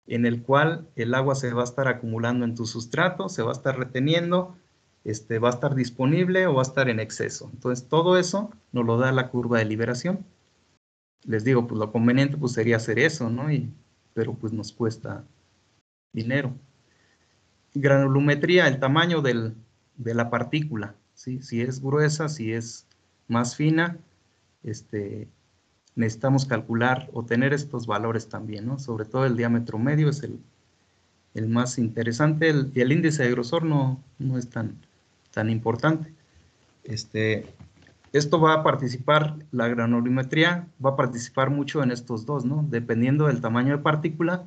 Speaker 1: en el cual el agua se va a estar acumulando en tu sustrato, se va a estar reteniendo, va a estar disponible o va a estar en exceso. Entonces, todo eso nos lo da la curva de liberación. Les digo, pues lo conveniente pues sería hacer eso, ¿no? Pero pues nos cuesta dinero. Granulometría, el tamaño de la partícula, ¿sí? Si es gruesa, si es más fina, necesitamos calcular o tener estos valores también, ¿no? Sobre todo el diámetro medio es el más interesante, y el índice de grosor no es tan importante. Esto va a participar, la granulometría va a participar mucho en estos dos, ¿no? Dependiendo del tamaño de partícula,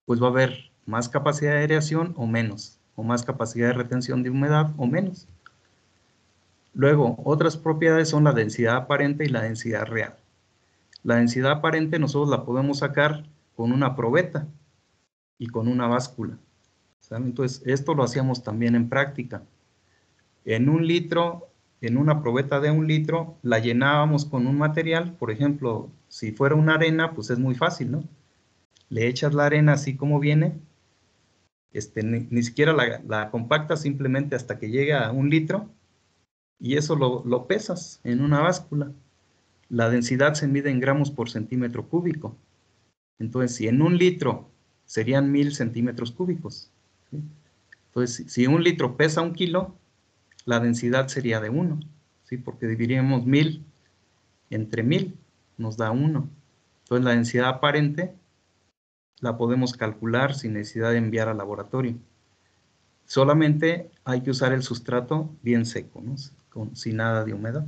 Speaker 1: pues va a haber más capacidad de aireación o menos, o más capacidad de retención de humedad o menos. Luego, otras propiedades son la densidad aparente y la densidad real. La densidad aparente nosotros la podemos sacar con una probeta y con una báscula, ¿saben? Entonces, esto lo hacíamos también en práctica. En un litro, en una probeta de 1 litro, la llenábamos con un material, por ejemplo, si fuera una arena, pues es muy fácil, ¿no? Le echas la arena así como viene, ni siquiera la compactas simplemente hasta que llegue a 1 litro, y eso lo pesas en una báscula. La densidad se mide en gramos por centímetro cúbico. Entonces, si en 1 litro serían 1000 centímetros cúbicos, ¿sí? Entonces, si 1 litro pesa 1 kilo, la densidad sería de 1, ¿sí? Porque dividiríamos 1000 entre 1000, nos da 1. Entonces, la densidad aparente la podemos calcular sin necesidad de enviar al laboratorio. Solamente hay que usar el sustrato bien seco, ¿no? Sin nada de humedad.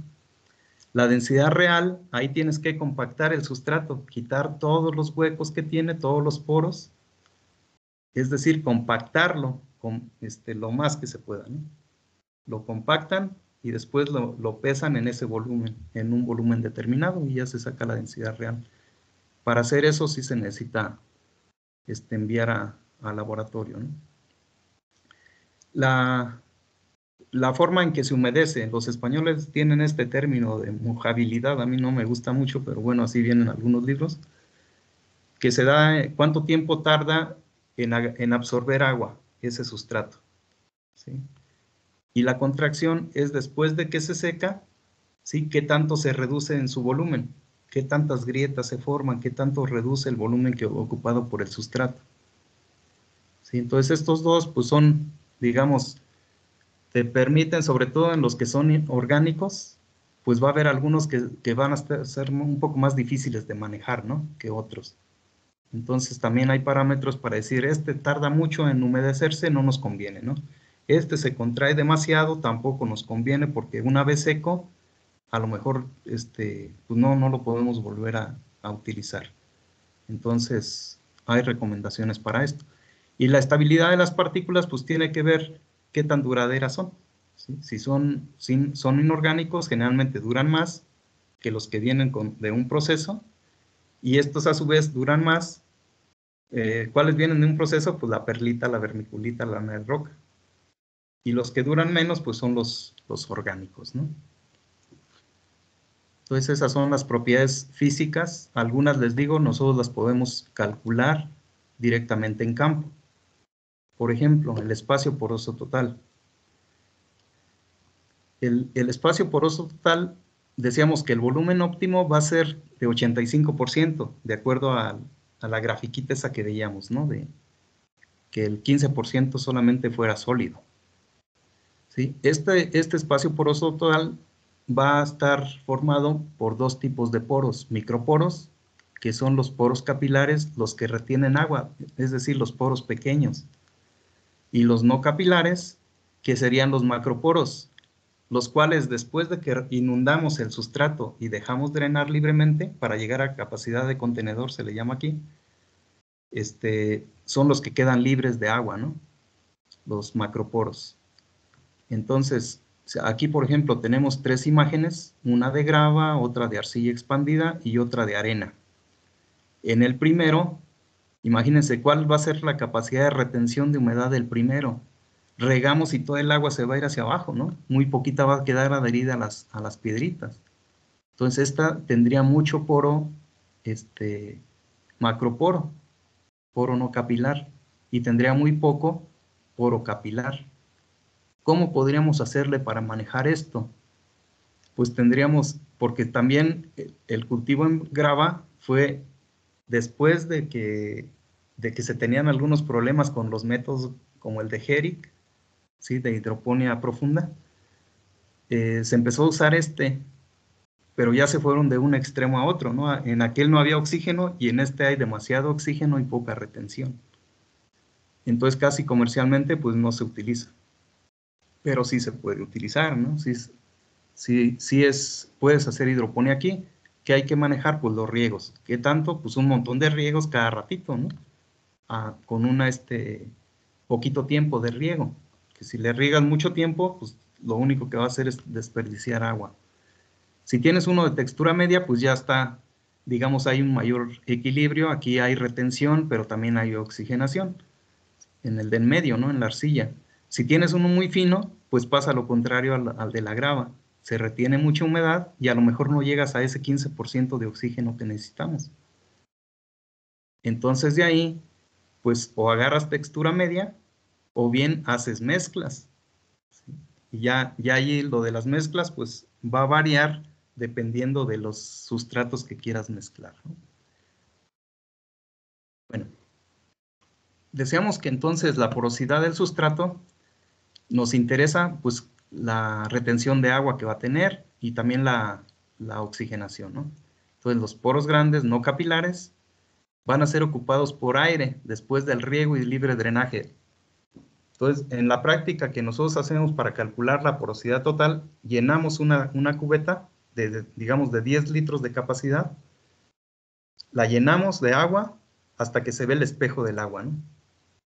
Speaker 1: La densidad real, ahí tienes que compactar el sustrato, quitar todos los huecos que tiene, todos los poros, es decir, compactarlo con lo más que se pueda, ¿no? Lo compactan y después lo pesan en ese volumen, en un volumen determinado, y ya se saca la densidad real. Para hacer eso sí se necesita enviar al laboratorio, ¿no? La forma en que se humedece, los españoles tienen este término de mojabilidad, a mí no me gusta mucho, pero bueno, así vienen algunos libros, que se da cuánto tiempo tarda en absorber agua ese sustrato, ¿sí? Y la contracción es después de que se seca, ¿sí? ¿Qué tanto se reduce en su volumen? ¿Qué tantas grietas se forman? ¿Qué tanto reduce el volumen ocupado por el sustrato? ¿sí? Entonces estos dos pues son, digamos, te permiten, sobre todo en los que son orgánicos, pues va a haber algunos que van a ser un poco más difíciles de manejar, ¿no? Que otros. Entonces también hay parámetros para decir, este tarda mucho en humedecerse, no nos conviene, ¿no? Este se contrae demasiado, tampoco nos conviene porque una vez seco, a lo mejor pues no lo podemos volver a utilizar. Entonces hay recomendaciones para esto. Y la estabilidad de las partículas pues tiene que ver qué tan duraderas son. ¿Sí? Si son inorgánicos, generalmente duran más que los que vienen de un proceso, y estos a su vez duran más. ¿Cuáles vienen de un proceso? Pues la perlita, la vermiculita, la lana de roca. Y los que duran menos, pues son los orgánicos, ¿no? Entonces esas son las propiedades físicas. Algunas, les digo, nosotros las podemos calcular directamente en campo. Por ejemplo, el espacio poroso total. El espacio poroso total, decíamos que el volumen óptimo va a ser de 85%, de acuerdo a la grafiquita esa que veíamos, ¿no? De que el 15% solamente fuera sólido. ¿Sí? Este espacio poroso total va a estar formado por dos tipos de poros: microporos, que son los poros capilares, los que retienen agua, es decir, los poros pequeños, y los no capilares, que serían los macroporos, los cuales después de que inundamos el sustrato y dejamos drenar libremente para llegar a capacidad de contenedor, se le llama aquí, son los que quedan libres de agua, ¿no? Los macroporos. Entonces, aquí por ejemplo tenemos tres imágenes, una de grava, otra de arcilla expandida y otra de arena. En el primero, imagínense cuál va a ser la capacidad de retención de humedad del primero. Regamos y todo el agua se va a ir hacia abajo, ¿no? Muy poquita va a quedar adherida a las piedritas. Entonces esta tendría mucho poro, macroporo, poro no capilar, y tendría muy poco poro capilar. ¿Cómo podríamos hacerle para manejar esto? Pues tendríamos, porque también el cultivo en grava fue después de que se tenían algunos problemas con los métodos como el de Herrick, ¿sí? De hidroponía profunda, se empezó a usar pero ya se fueron de un extremo a otro, ¿no? En aquel no había oxígeno y en este hay demasiado oxígeno y poca retención. Entonces casi comercialmente pues no se utiliza, pero sí se puede utilizar, ¿no? Puedes hacer hidroponía aquí. ¿Qué hay que manejar? Pues los riegos. ¿Qué tanto? Pues un montón de riegos cada ratito, ¿no? Con poquito tiempo de riego. Que si le riegas mucho tiempo, pues lo único que va a hacer es desperdiciar agua. Si tienes uno de textura media, pues ya está, digamos, hay un mayor equilibrio. Aquí hay retención, pero también hay oxigenación. En el de en medio, ¿no? En la arcilla. Si tienes uno muy fino, pues pasa lo contrario al de la grava. Se retiene mucha humedad y a lo mejor no llegas a ese 15% de oxígeno que necesitamos. Entonces de ahí, pues o agarras textura media o bien haces mezclas. ¿Sí? Y ya ahí lo de las mezclas, pues va a variar dependiendo de los sustratos que quieras mezclar, ¿no? Bueno, deseamos que entonces la porosidad del sustrato nos interesa pues la retención de agua que va a tener y también la oxigenación, ¿no? Entonces los poros grandes no capilares van a ser ocupados por aire después del riego y libre drenaje. Entonces, en la práctica que nosotros hacemos para calcular la porosidad total, llenamos una cubeta digamos, de 10 litros de capacidad, la llenamos de agua hasta que se ve el espejo del agua, ¿no?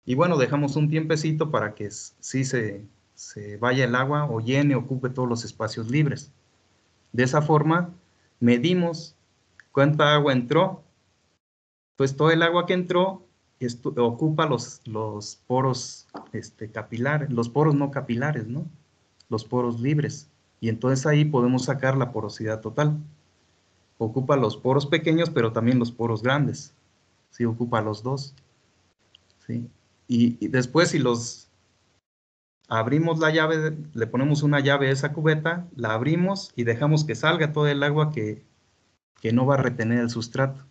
Speaker 1: Y bueno, dejamos un tiempecito para que sí se vaya el agua o llene, ocupe todos los espacios libres. De esa forma, medimos cuánta agua entró. Pues todo el agua que entró ocupa los poros capilares, los poros no capilares, ¿no? Los poros libres. Y entonces ahí podemos sacar la porosidad total. Ocupa los poros pequeños, pero también los poros grandes. Sí, ocupa los dos. ¿Sí? Y después si los abrimos la llave, le ponemos una llave a esa cubeta, la abrimos y dejamos que salga todo el agua que no va a retener el sustrato.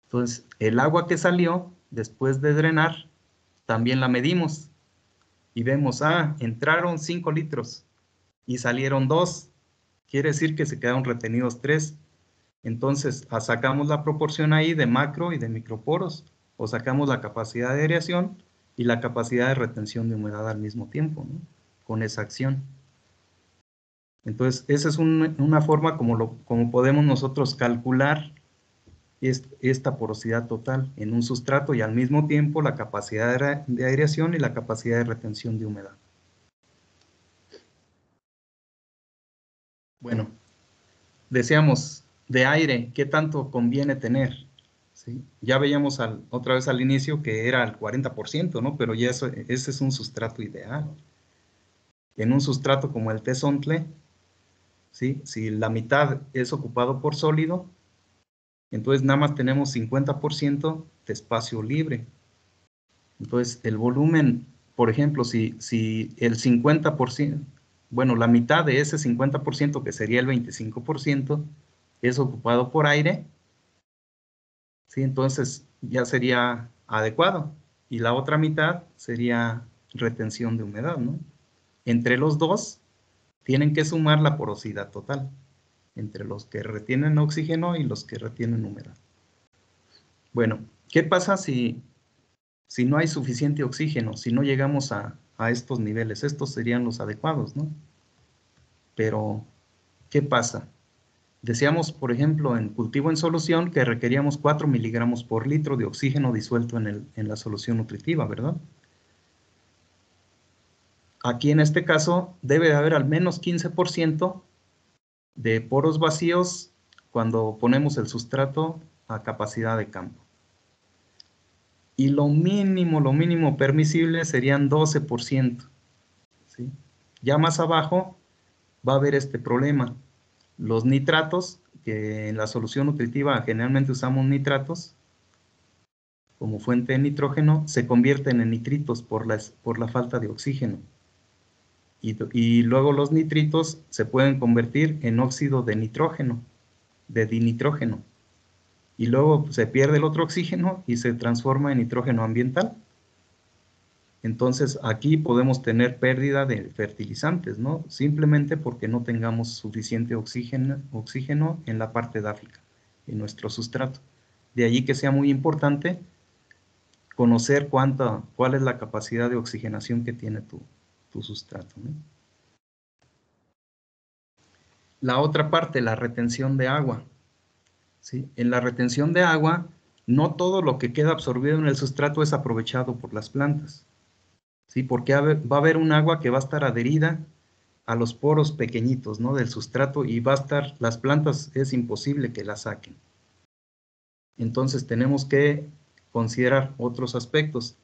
Speaker 1: Entonces, el agua que salió después de drenar también la medimos y vemos, entraron 5 litros y salieron 2. Quiere decir que se quedaron retenidos 3. Entonces, sacamos la proporción ahí de macro y de microporos, o sacamos la capacidad de aireación y la capacidad de retención de humedad al mismo tiempo, ¿no? Con esa acción. Entonces, esa es una forma como podemos nosotros calcular esta porosidad total en un sustrato y al mismo tiempo la capacidad de aireación y la capacidad de retención de humedad. Bueno, decíamos de aire, ¿qué tanto conviene tener? ¿Sí? Ya veíamos otra vez al inicio que era el 40%, ¿no? Pero ya ese es un sustrato ideal. En un sustrato como el tezontle, ¿sí? Si la mitad es ocupado por sólido, entonces nada más tenemos 50% de espacio libre. Entonces el volumen, por ejemplo, si el 50%, bueno, la mitad de ese 50%, que sería el 25%, es ocupado por aire, ¿sí? Entonces ya sería adecuado. Y la otra mitad sería retención de humedad, ¿no? Entre los dos tienen que sumar la porosidad total, entre los que retienen oxígeno y los que retienen humedad. Bueno, ¿qué pasa si no hay suficiente oxígeno, si no llegamos a estos niveles? Estos serían los adecuados, ¿no? Pero, ¿qué pasa? Decíamos, por ejemplo, en cultivo en solución que requeríamos 4 miligramos por litro de oxígeno disuelto en la solución nutritiva, ¿verdad? Aquí en este caso debe de haber al menos 15% de poros vacíos cuando ponemos el sustrato a capacidad de campo. Y lo mínimo permisible serían 12%, ¿sí? Ya más abajo va a haber este problema. Los nitratos, que en la solución nutritiva generalmente usamos nitratos como fuente de nitrógeno, se convierten en nitritos por la falta de oxígeno. Y luego los nitritos se pueden convertir en óxido de nitrógeno, de dinitrógeno. Y luego se pierde el otro oxígeno y se transforma en nitrógeno ambiental. Entonces aquí podemos tener pérdida de fertilizantes, ¿no? Simplemente porque no tengamos suficiente oxígeno en la parte dáfica, en nuestro sustrato. De allí que sea muy importante conocer cuál es la capacidad de oxigenación que tiene tu sustrato, ¿no? La otra parte, la retención de agua, ¿sí? En la retención de agua, no todo lo que queda absorbido en el sustrato es aprovechado por las plantas, ¿sí? Porque va a haber un agua que va a estar adherida a los poros pequeñitos, ¿no? Del sustrato, y las plantas es imposible que la saquen. Entonces tenemos que considerar otros aspectos.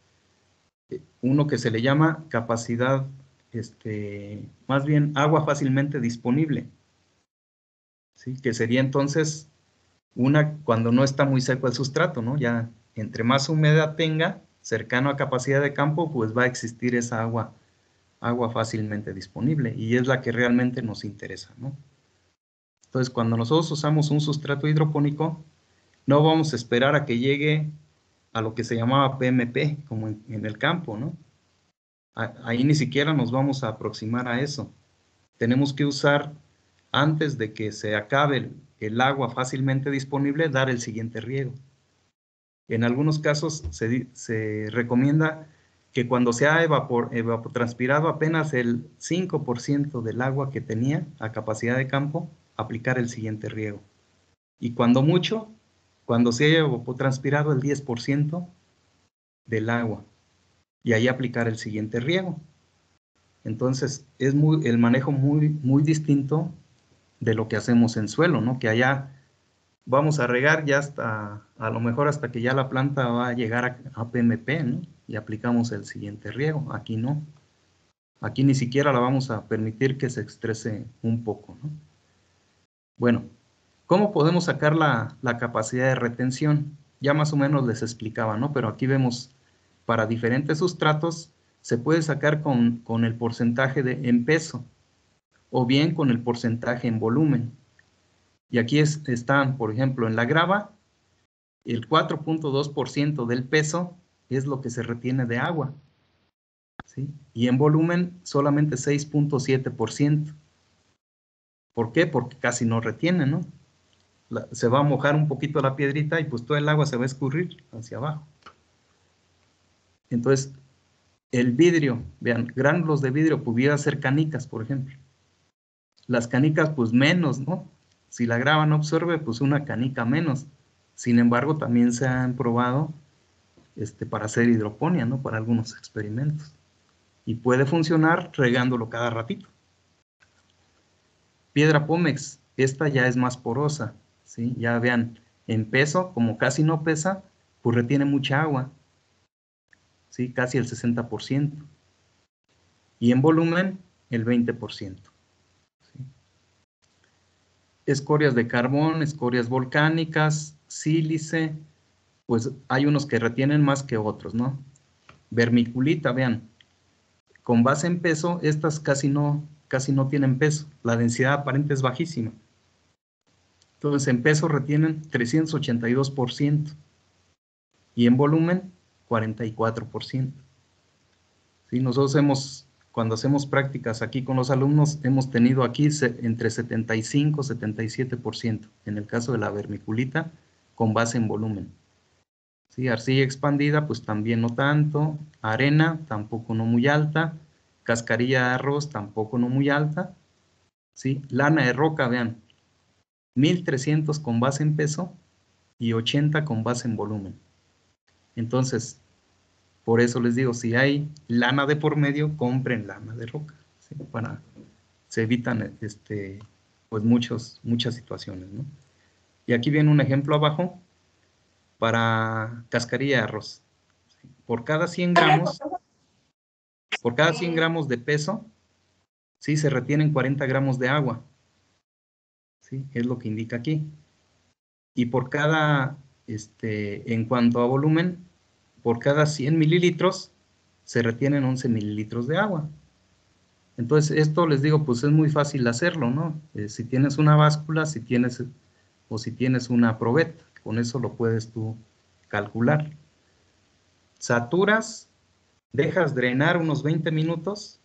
Speaker 1: Uno que se le llama capacidad, más bien agua fácilmente disponible, ¿sí? Que sería entonces cuando no está muy seco el sustrato, ¿no? Ya entre más humedad tenga, cercano a capacidad de campo, pues va a existir esa agua fácilmente disponible, y es la que realmente nos interesa, ¿no? Entonces, cuando nosotros usamos un sustrato hidropónico, no vamos a esperar a que llegue a lo que se llamaba PMP, como en el campo, ¿no? Ahí ni siquiera nos vamos a aproximar a eso. Tenemos que usar, antes de que se acabe el agua fácilmente disponible, dar el siguiente riego. En algunos casos se recomienda que cuando se ha evapotranspirado apenas el 5% del agua que tenía a capacidad de campo, aplicar el siguiente riego. Y cuando mucho, cuando se haya evapotranspirado el 10% del agua, y ahí aplicar el siguiente riego. Entonces, es el manejo muy distinto de lo que hacemos en suelo, ¿no? Que allá vamos a regar ya a lo mejor hasta que ya la planta va a llegar a PMP, ¿no? Y aplicamos el siguiente riego. Aquí no. Aquí ni siquiera la vamos a permitir que se estrese un poco, ¿no? Bueno, ¿cómo podemos sacar la capacidad de retención? Ya más o menos les explicaba, ¿no? Pero aquí vemos, para diferentes sustratos, se puede sacar con el porcentaje en peso, o bien con el porcentaje en volumen. Y aquí están, por ejemplo, en la grava, el 4.2% del peso es lo que se retiene de agua, ¿sí? Y en volumen solamente 6.7%. ¿Por qué? Porque casi no retiene, ¿no? Se va a mojar un poquito la piedrita y pues todo el agua se va a escurrir hacia abajo. Entonces, el vidrio, vean, gránulos de vidrio pudiera ser canicas, por ejemplo. Las canicas, pues menos, ¿no? Si la grava no absorbe, pues una canica menos. Sin embargo, también se han probado para hacer hidroponía, ¿no? Para algunos experimentos. Y puede funcionar regándolo cada ratito. Piedra pómex, esta ya es más porosa, ¿sí? Ya vean, en peso, como casi no pesa, pues retiene mucha agua, ¿sí? Casi el 60%. Y en volumen, el 20%. ¿Sí? Escorias de carbón, escorias volcánicas, sílice, pues hay unos que retienen más que otros, ¿no? Vermiculita, vean, con base en peso, estas casi no tienen peso. La densidad aparente es bajísima. Entonces, en peso retienen 382% y en volumen 44%. ¿Sí? Nosotros cuando hacemos prácticas aquí con los alumnos, hemos tenido aquí entre 75 y 77%, en el caso de la vermiculita, con base en volumen. ¿Sí? Arcilla expandida, pues también no tanto. Arena, tampoco no muy alta. Cascarilla de arroz, tampoco no muy alta. ¿Sí? Lana de roca, vean, 1300 con base en peso y 80 con base en volumen. Entonces, por eso les digo, si hay lana de por medio, compren lana de roca, ¿sí? Se evitan pues muchas situaciones, ¿no? Y aquí viene un ejemplo abajo para cascarilla de arroz. Por cada 100 gramos de peso, ¿sí? Se retienen 40 gramos de agua, ¿sí? Es lo que indica aquí. Y por cada, en cuanto a volumen, por cada 100 mililitros se retienen 11 mililitros de agua. Entonces, esto les digo, pues es muy fácil hacerlo, ¿no? Si tienes una báscula, si tienes una probeta, con eso lo puedes tú calcular. Saturas, dejas drenar unos 20 minutos,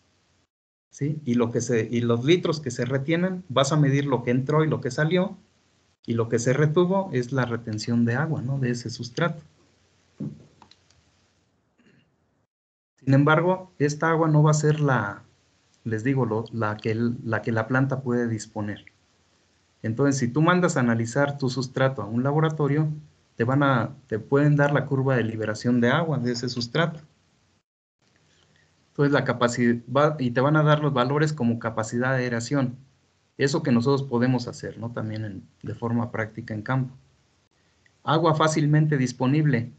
Speaker 1: ¿sí? Y los litros que se retienen, vas a medir lo que entró y lo que salió, y lo que se retuvo es la retención de agua, ¿no? De ese sustrato. Sin embargo, esta agua no va a ser les digo, la que la planta puede disponer. Entonces, si tú mandas a analizar tu sustrato a un laboratorio, te pueden dar la curva de liberación de agua de ese sustrato. Entonces, la capacidad, y te van a dar los valores como capacidad de aeración. Eso que nosotros podemos hacer, ¿no? También de forma práctica en campo. Agua fácilmente disponible.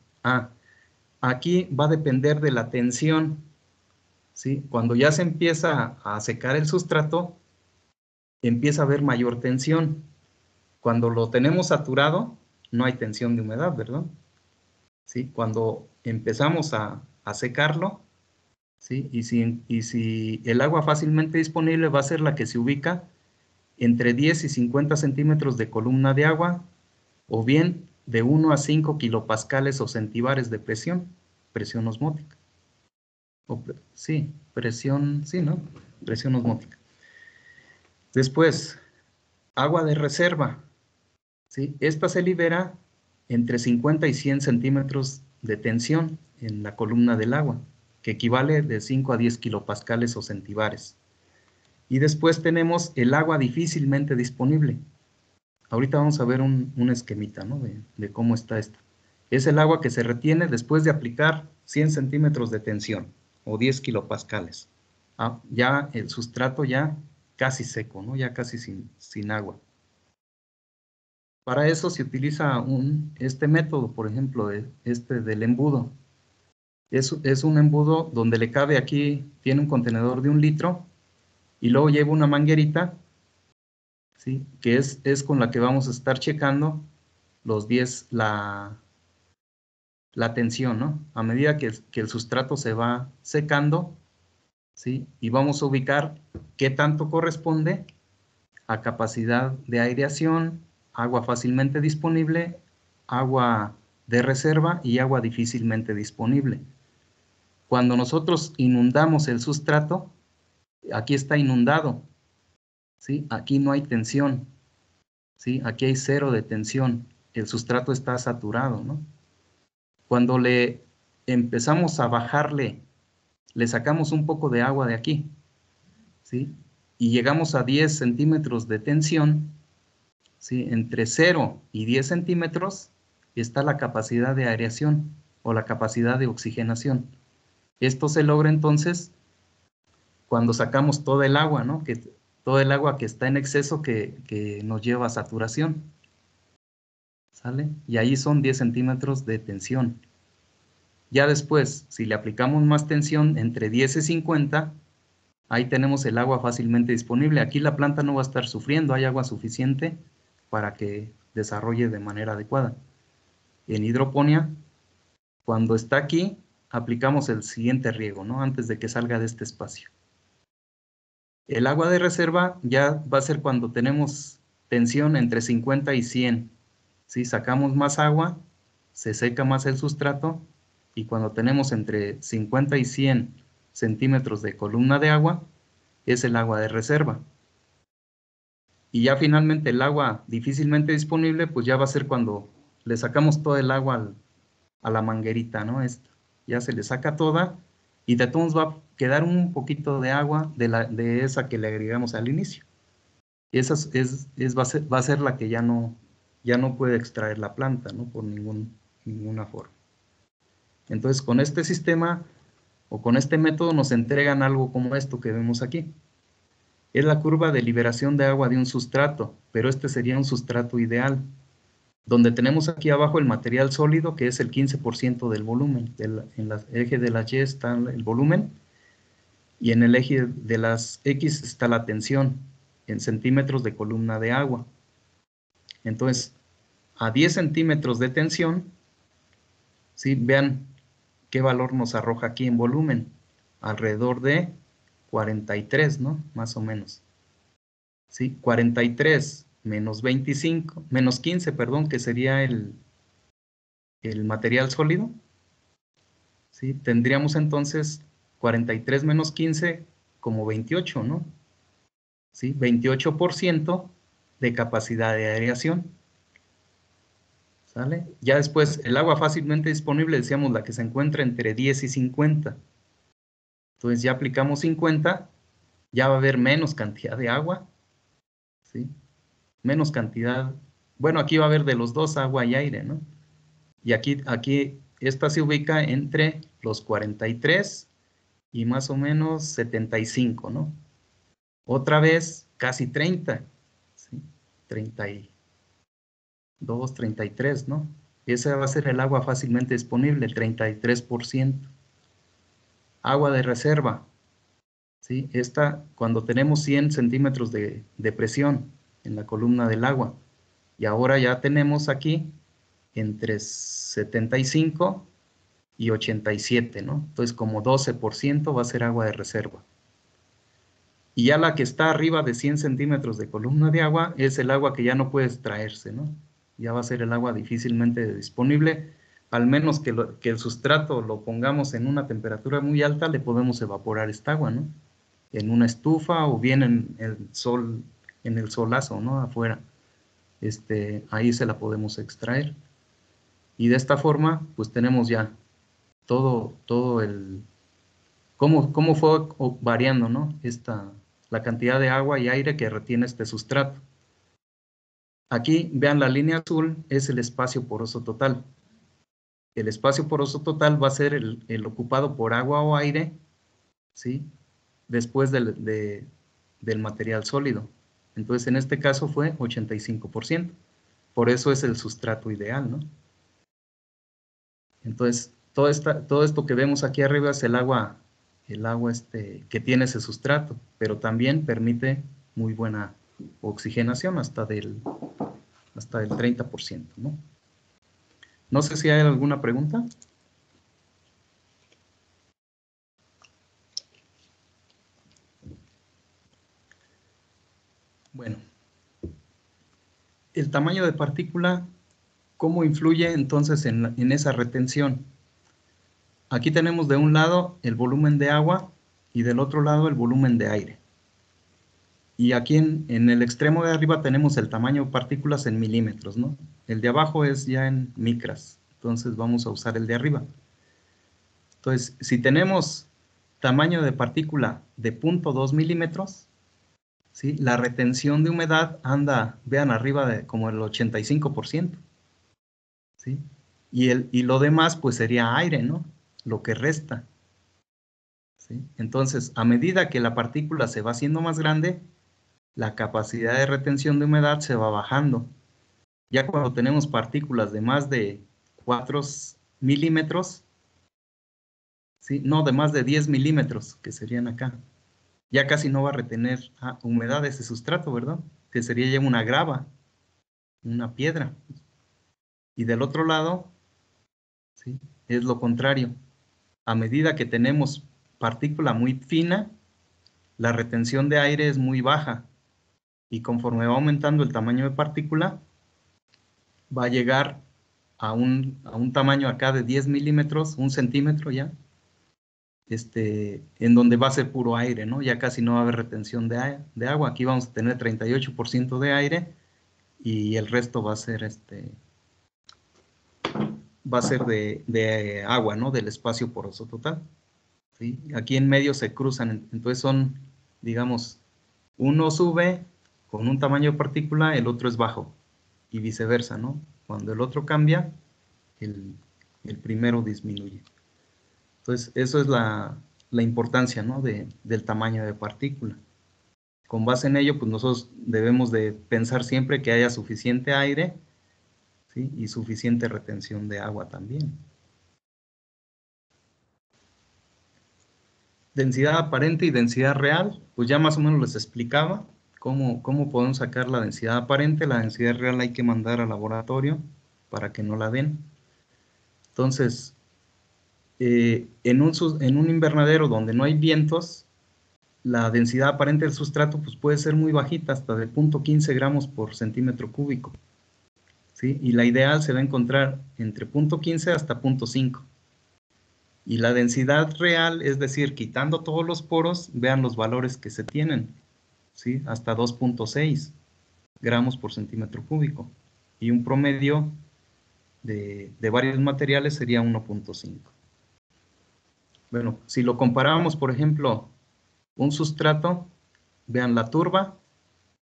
Speaker 1: Aquí va a depender de la tensión, ¿sí? Cuando ya se empieza a secar el sustrato, empieza a haber mayor tensión. Cuando lo tenemos saturado, no hay tensión de humedad, ¿verdad? ¿Sí? Cuando empezamos a secarlo, ¿sí? Y si el agua fácilmente disponible va a ser la que se ubica entre 10 y 50 centímetros de columna de agua, o bien de 1 a 5 kilopascales o centibares de presión osmótica. Sí, sí, ¿no? Presión osmótica. Después, agua de reserva, ¿sí? Esta se libera entre 50 y 100 centímetros de tensión en la columna del agua, que equivale de 5 a 10 kilopascales o centibares. Y después tenemos el agua difícilmente disponible. Ahorita vamos a ver un esquemita, ¿no? de cómo está esta. Es el agua que se retiene después de aplicar 100 centímetros de tensión o 10 kilopascales. Ya el sustrato ya casi seco, ¿no? Ya casi sin agua. Para eso se utiliza este método, por ejemplo, del embudo. Es un embudo donde le cabe aquí, tiene un contenedor de 1 litro y luego lleva una manguerita, ¿sí? Que es con la que vamos a estar checando la tensión, ¿no? A medida que el sustrato se va secando, ¿sí? Y vamos a ubicar qué tanto corresponde a capacidad de aireación, agua fácilmente disponible, agua de reserva y agua difícilmente disponible. Cuando nosotros inundamos el sustrato, aquí está inundado, ¿sí? Aquí no hay tensión, ¿sí? Aquí hay cero de tensión, el sustrato está saturado, ¿no? Cuando le empezamos a bajarle, le sacamos un poco de agua de aquí, ¿sí? Y llegamos a 10 centímetros de tensión, ¿sí? Entre 0 y 10 centímetros está la capacidad de aireación o la capacidad de oxigenación. Esto se logra entonces cuando sacamos todo el agua, ¿no? Todo el agua que está en exceso que nos lleva a saturación, ¿sale? Y ahí son 10 centímetros de tensión. Ya después, si le aplicamos más tensión entre 10 y 50, ahí tenemos el agua fácilmente disponible. Aquí la planta no va a estar sufriendo, hay agua suficiente para que desarrolle de manera adecuada. En hidroponía, cuando está aquí, aplicamos el siguiente riego, ¿no? Antes de que salga de este espacio. El agua de reserva ya va a ser cuando tenemos tensión entre 50 y 100. Si sacamos más agua, se seca más el sustrato, y cuando tenemos entre 50 y 100 centímetros de columna de agua, es el agua de reserva. Y ya finalmente el agua difícilmente disponible, pues ya va a ser cuando le sacamos todo el agua a la manguerita, ¿no? Ya se le saca toda, y de todos va a quedar un poquito de agua de esa que le agregamos al inicio. Esa va a ser la que ya no puede extraer la planta, ¿no? Por ninguna forma. Entonces, con este sistema o con este método nos entregan algo como esto que vemos aquí. Es la curva de liberación de agua de un sustrato, pero este sería un sustrato ideal, donde tenemos aquí abajo el material sólido, que es el 15% del volumen. En el eje de las Y está el volumen, y en el eje de las X está la tensión, en centímetros de columna de agua. Entonces, a 10 centímetros de tensión, ¿sí? Vean qué valor nos arroja aquí en volumen, alrededor de 43, ¿no? Más o menos. ¿Sí? 43 menos 25, menos 15, perdón, que sería el material sólido, ¿sí? Tendríamos entonces 43 menos 15 como 28, ¿no? ¿Sí? 28% de capacidad de aireación, ¿sale? Ya después, el agua fácilmente disponible, decíamos, la que se encuentra entre 10 y 50. Entonces ya aplicamos 50, ya va a haber menos cantidad de agua, ¿sí? Menos cantidad, bueno, aquí va a haber de los dos, agua y aire, ¿no? Y aquí esta se ubica entre los 43 y más o menos 75, ¿no? Otra vez casi 30, ¿sí? 32, 33, ¿no? Ese va a ser el agua fácilmente disponible, el 33%. Agua de reserva, ¿sí? Esta, cuando tenemos 100 centímetros de presión en la columna del agua, y ahora ya tenemos aquí entre 75 y 87, ¿no? Entonces, como 12% va a ser agua de reserva. Y ya la que está arriba de 100 centímetros de columna de agua es el agua que ya no puede extraerse, ¿no? Ya va a ser el agua difícilmente disponible, al menos que el sustrato lo pongamos en una temperatura muy alta, le podemos evaporar esta agua, ¿no? En una estufa o bien en el solazo, ¿no? Afuera. Ahí se la podemos extraer. Y de esta forma, pues tenemos ya todo cómo fue variando, ¿no? La cantidad de agua y aire que retiene este sustrato. Aquí, vean, la línea azul es el espacio poroso total. El espacio poroso total va a ser el ocupado por agua o aire, ¿sí? Después del material sólido. Entonces, en este caso fue 85%. Por eso es el sustrato ideal, ¿no? Entonces, todo esto que vemos aquí arriba es el agua que tiene ese sustrato, pero también permite muy buena oxigenación hasta del 30%, ¿no? No sé si hay alguna pregunta. Bueno, el tamaño de partícula ¿Cómo influye entonces en esa retención? Aquí tenemos de un lado el volumen de agua y del otro lado el volumen de aire. Y aquí en el extremo de arriba tenemos el tamaño de partículas en milímetros, ¿no? El de abajo es ya en micras, entonces vamos a usar el de arriba. Entonces, si tenemos tamaño de partícula de 0.2 milímetros, ¿sí? La retención de humedad anda, vean, arriba de como el 85%, ¿sí? Y lo demás pues sería aire, ¿no? Lo que resta, ¿sí? Entonces, a medida que la partícula se va haciendo más grande, la capacidad de retención de humedad se va bajando. Ya cuando tenemos partículas de más de 4 milímetros, ¿sí? No, de más de 10 milímetros, que serían acá, ya casi no va a retener humedad ese sustrato, ¿verdad? Que sería ya una grava, una piedra. Y del otro lado, ¿sí? Es lo contrario. A medida que tenemos partícula muy fina, la retención de aire es muy baja. Y conforme va aumentando el tamaño de partícula, va a llegar a un tamaño acá de 10 milímetros, 1 centímetro ya, en donde va a ser puro aire, ¿no? Ya casi no va a haber retención de agua. Aquí vamos a tener 38% de aire y el resto va a ser de agua, ¿no? Del espacio poroso total, ¿sí? Aquí en medio se cruzan, entonces son, digamos, uno sube con un tamaño de partícula, el otro es bajo, y viceversa, ¿no? Cuando el otro cambia, el, el primero disminuye. Entonces, eso es la importancia, ¿no? Del tamaño de partícula. Con base en ello, pues nosotros debemos de pensar siempre que haya suficiente aire, ¿sí? Y suficiente retención de agua también. Densidad aparente y densidad real, pues ya más o menos les explicaba cómo podemos sacar la densidad aparente. La densidad real hay que mandar al laboratorio para que no la den. Entonces, en un invernadero donde no hay vientos, la densidad aparente del sustrato pues, puede ser muy bajita, hasta de 0.15 gramos por centímetro cúbico, ¿sí? Y la ideal se va a encontrar entre 0.15 hasta 0.5. Y la densidad real, es decir, quitando todos los poros, vean los valores que se tienen, ¿sí? Hasta 2.6 gramos por centímetro cúbico. Y un promedio de varios materiales sería 1.5. Bueno, si lo comparamos, por ejemplo, un sustrato, vean la turba,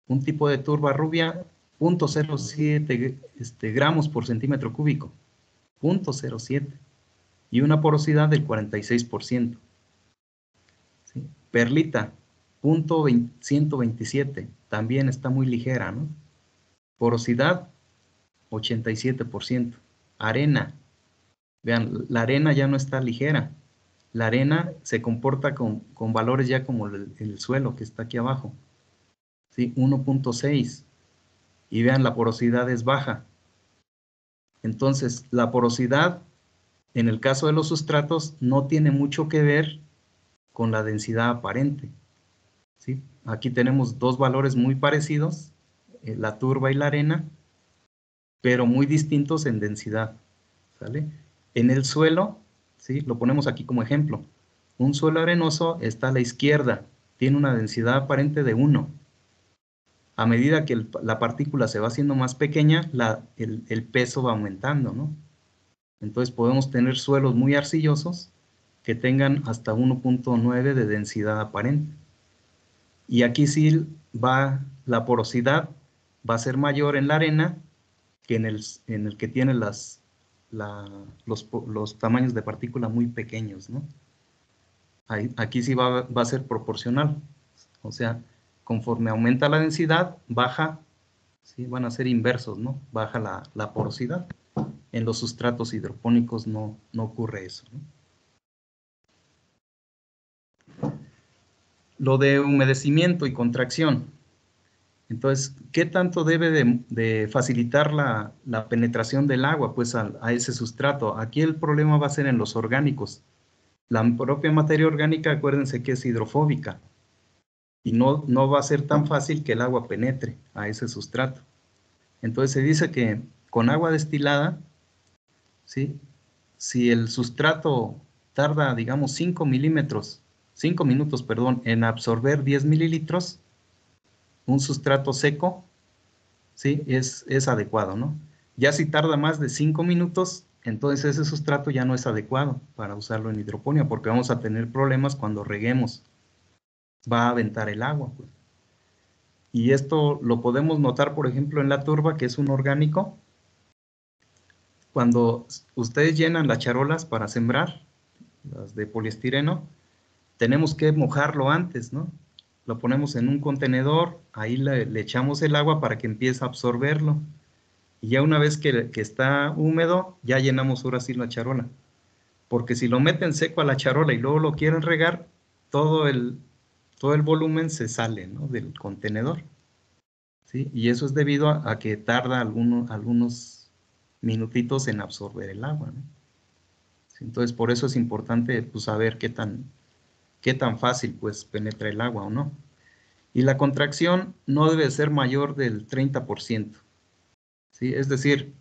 Speaker 1: un tipo de turba rubia, 0.07 gramos por centímetro cúbico, 0.07, y una porosidad del 46%. ¿Sí? Perlita, 127, también está muy ligera, ¿no? Porosidad, 87%. Arena, vean, la arena ya no está ligera. La arena se comporta con valores ya como el suelo que está aquí abajo, ¿sí? 1.6. Y vean, la porosidad es baja. Entonces, la porosidad, en el caso de los sustratos, no tiene mucho que ver con la densidad aparente, ¿sí? Aquí tenemos dos valores muy parecidos, la turba y la arena, pero muy distintos en densidad, ¿sale? En el suelo, ¿sí? Lo ponemos aquí como ejemplo. Un suelo arenoso está a la izquierda, tiene una densidad aparente de 1. A medida que la partícula se va haciendo más pequeña, el peso va aumentando, ¿no? Entonces podemos tener suelos muy arcillosos que tengan hasta 1.9 de densidad aparente. Y aquí sí la porosidad va a ser mayor en la arena que en el que tiene los tamaños de partícula muy pequeños, ¿no? Aquí sí va a ser proporcional. O sea, conforme aumenta la densidad, baja, ¿sí? Van a ser inversos, ¿no? Baja la porosidad. En los sustratos hidropónicos no ocurre eso, ¿no? Lo de humedecimiento y contracción. Entonces, ¿qué tanto debe de facilitar la penetración del agua pues, a ese sustrato? Aquí el problema va a ser en los orgánicos. La propia materia orgánica, acuérdense que es hidrofóbica y no va a ser tan fácil que el agua penetre a ese sustrato. Entonces se dice que con agua destilada, ¿sí? Si el sustrato tarda, digamos, 5 minutos, perdón, en absorber 10 mililitros, un sustrato seco, ¿sí? Es adecuado, ¿no? Ya si tarda más de 5 minutos, entonces ese sustrato ya no es adecuado para usarlo en hidroponía, porque vamos a tener problemas cuando reguemos. Va a aventar el agua, pues. Y esto lo podemos notar, por ejemplo, en la turba, que es un orgánico. Cuando ustedes llenan las charolas para sembrar, las de poliestireno, tenemos que mojarlo antes, ¿no? Lo ponemos en un contenedor, ahí le echamos el agua para que empiece a absorberlo. Y ya una vez que está húmedo, ya llenamos ahora sí la charola. Porque si lo meten seco a la charola y luego lo quieren regar, todo el volumen se sale, ¿no?, del contenedor. ¿Sí? Y eso es debido a que tarda algunos minutitos en absorber el agua, ¿no? ¿Sí? Entonces, por eso es importante, pues, saber qué tan fácil, pues, penetra el agua o no. Y la contracción no debe ser mayor del 30%. ¿Sí? Es decir,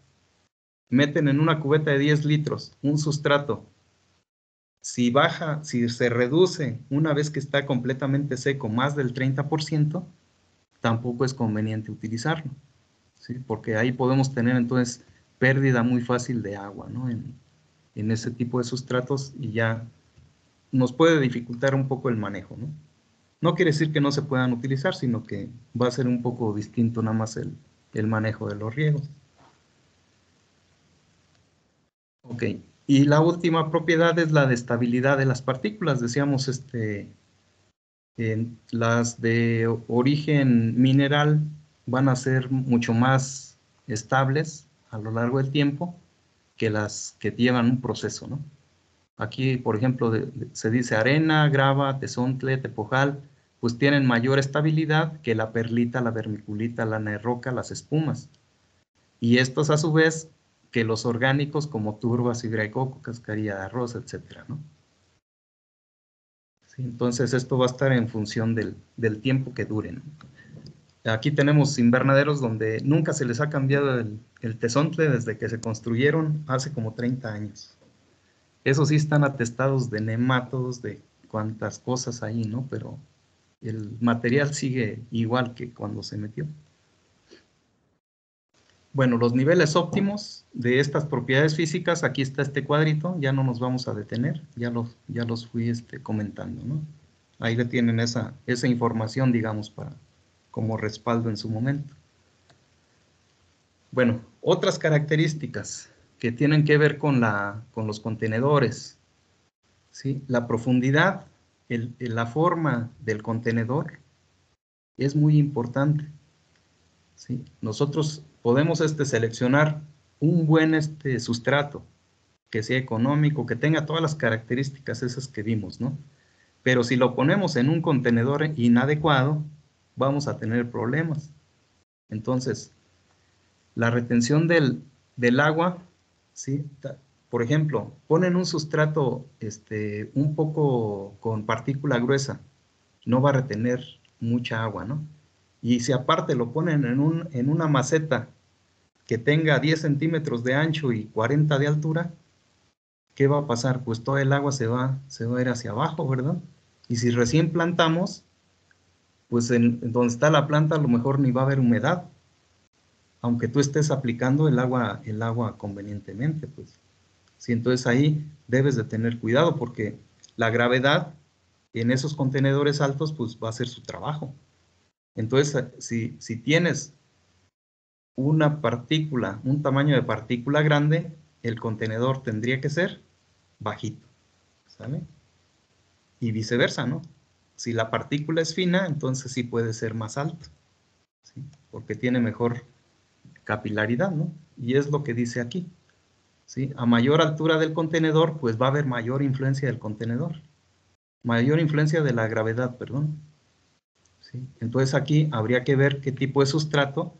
Speaker 1: meten en una cubeta de 10 litros un sustrato. Si se reduce una vez que está completamente seco más del 30%, tampoco es conveniente utilizarlo, ¿sí? Porque ahí podemos tener entonces pérdida muy fácil de agua, ¿no?, en ese tipo de sustratos, y ya nos puede dificultar un poco el manejo, ¿no? No quiere decir que no se puedan utilizar, sino que va a ser un poco distinto nada más el manejo de los riegos. Ok, y la última propiedad es la de estabilidad de las partículas. Decíamos, las de origen mineral van a ser mucho más estables a lo largo del tiempo que las que llevan un proceso, ¿no? Aquí, por ejemplo, se dice arena, grava, tezontle, tepojal, pues tienen mayor estabilidad que la perlita, la vermiculita, lana de roca, las espumas. Y estos, a su vez, que los orgánicos como turba, sidra de coco, cascarilla de arroz, etcétera, ¿no? Sí, entonces esto va a estar en función del tiempo que duren. Aquí tenemos invernaderos donde nunca se les ha cambiado el tezontle desde que se construyeron hace como 30 años. Eso sí, están atestados de nematodos, de cuantas cosas ahí, ¿no? Pero el material sigue igual que cuando se metió. Bueno, los niveles óptimos de estas propiedades físicas, aquí está este cuadrito, ya no nos vamos a detener, ya los fui comentando, ¿no? Ahí le tienen esa información, digamos, como respaldo en su momento. Bueno, otras características que tienen que ver con los contenedores, ¿sí? La profundidad, la forma del contenedor es muy importante, ¿sí? Nosotros podemos seleccionar un buen sustrato, que sea económico, que tenga todas las características esas que vimos, ¿no? Pero si lo ponemos en un contenedor inadecuado, vamos a tener problemas. Entonces, la retención del agua, ¿sí? Por ejemplo, ponen un sustrato un poco con partícula gruesa, no va a retener mucha agua, ¿no? Y si aparte lo ponen en una maceta que tenga 10 centímetros de ancho y 40 de altura, ¿qué va a pasar? Pues todo el agua se va a ir hacia abajo, ¿verdad? Y si recién plantamos, pues en donde está la planta a lo mejor ni va a haber humedad, aunque tú estés aplicando el agua convenientemente, pues. Sí, entonces ahí debes de tener cuidado porque la gravedad en esos contenedores altos, pues va a hacer su trabajo. Entonces, si tienes una partícula, un tamaño de partícula grande, el contenedor tendría que ser bajito, ¿sale? Y viceversa, ¿no? Si la partícula es fina, entonces sí puede ser más alto, ¿sí? Porque tiene mejor capilaridad, ¿no? Y es lo que dice aquí, ¿sí? A mayor altura del contenedor, pues va a haber mayor influencia del contenedor, mayor influencia de la gravedad, perdón, ¿sí? Entonces aquí habría que ver qué tipo de sustrato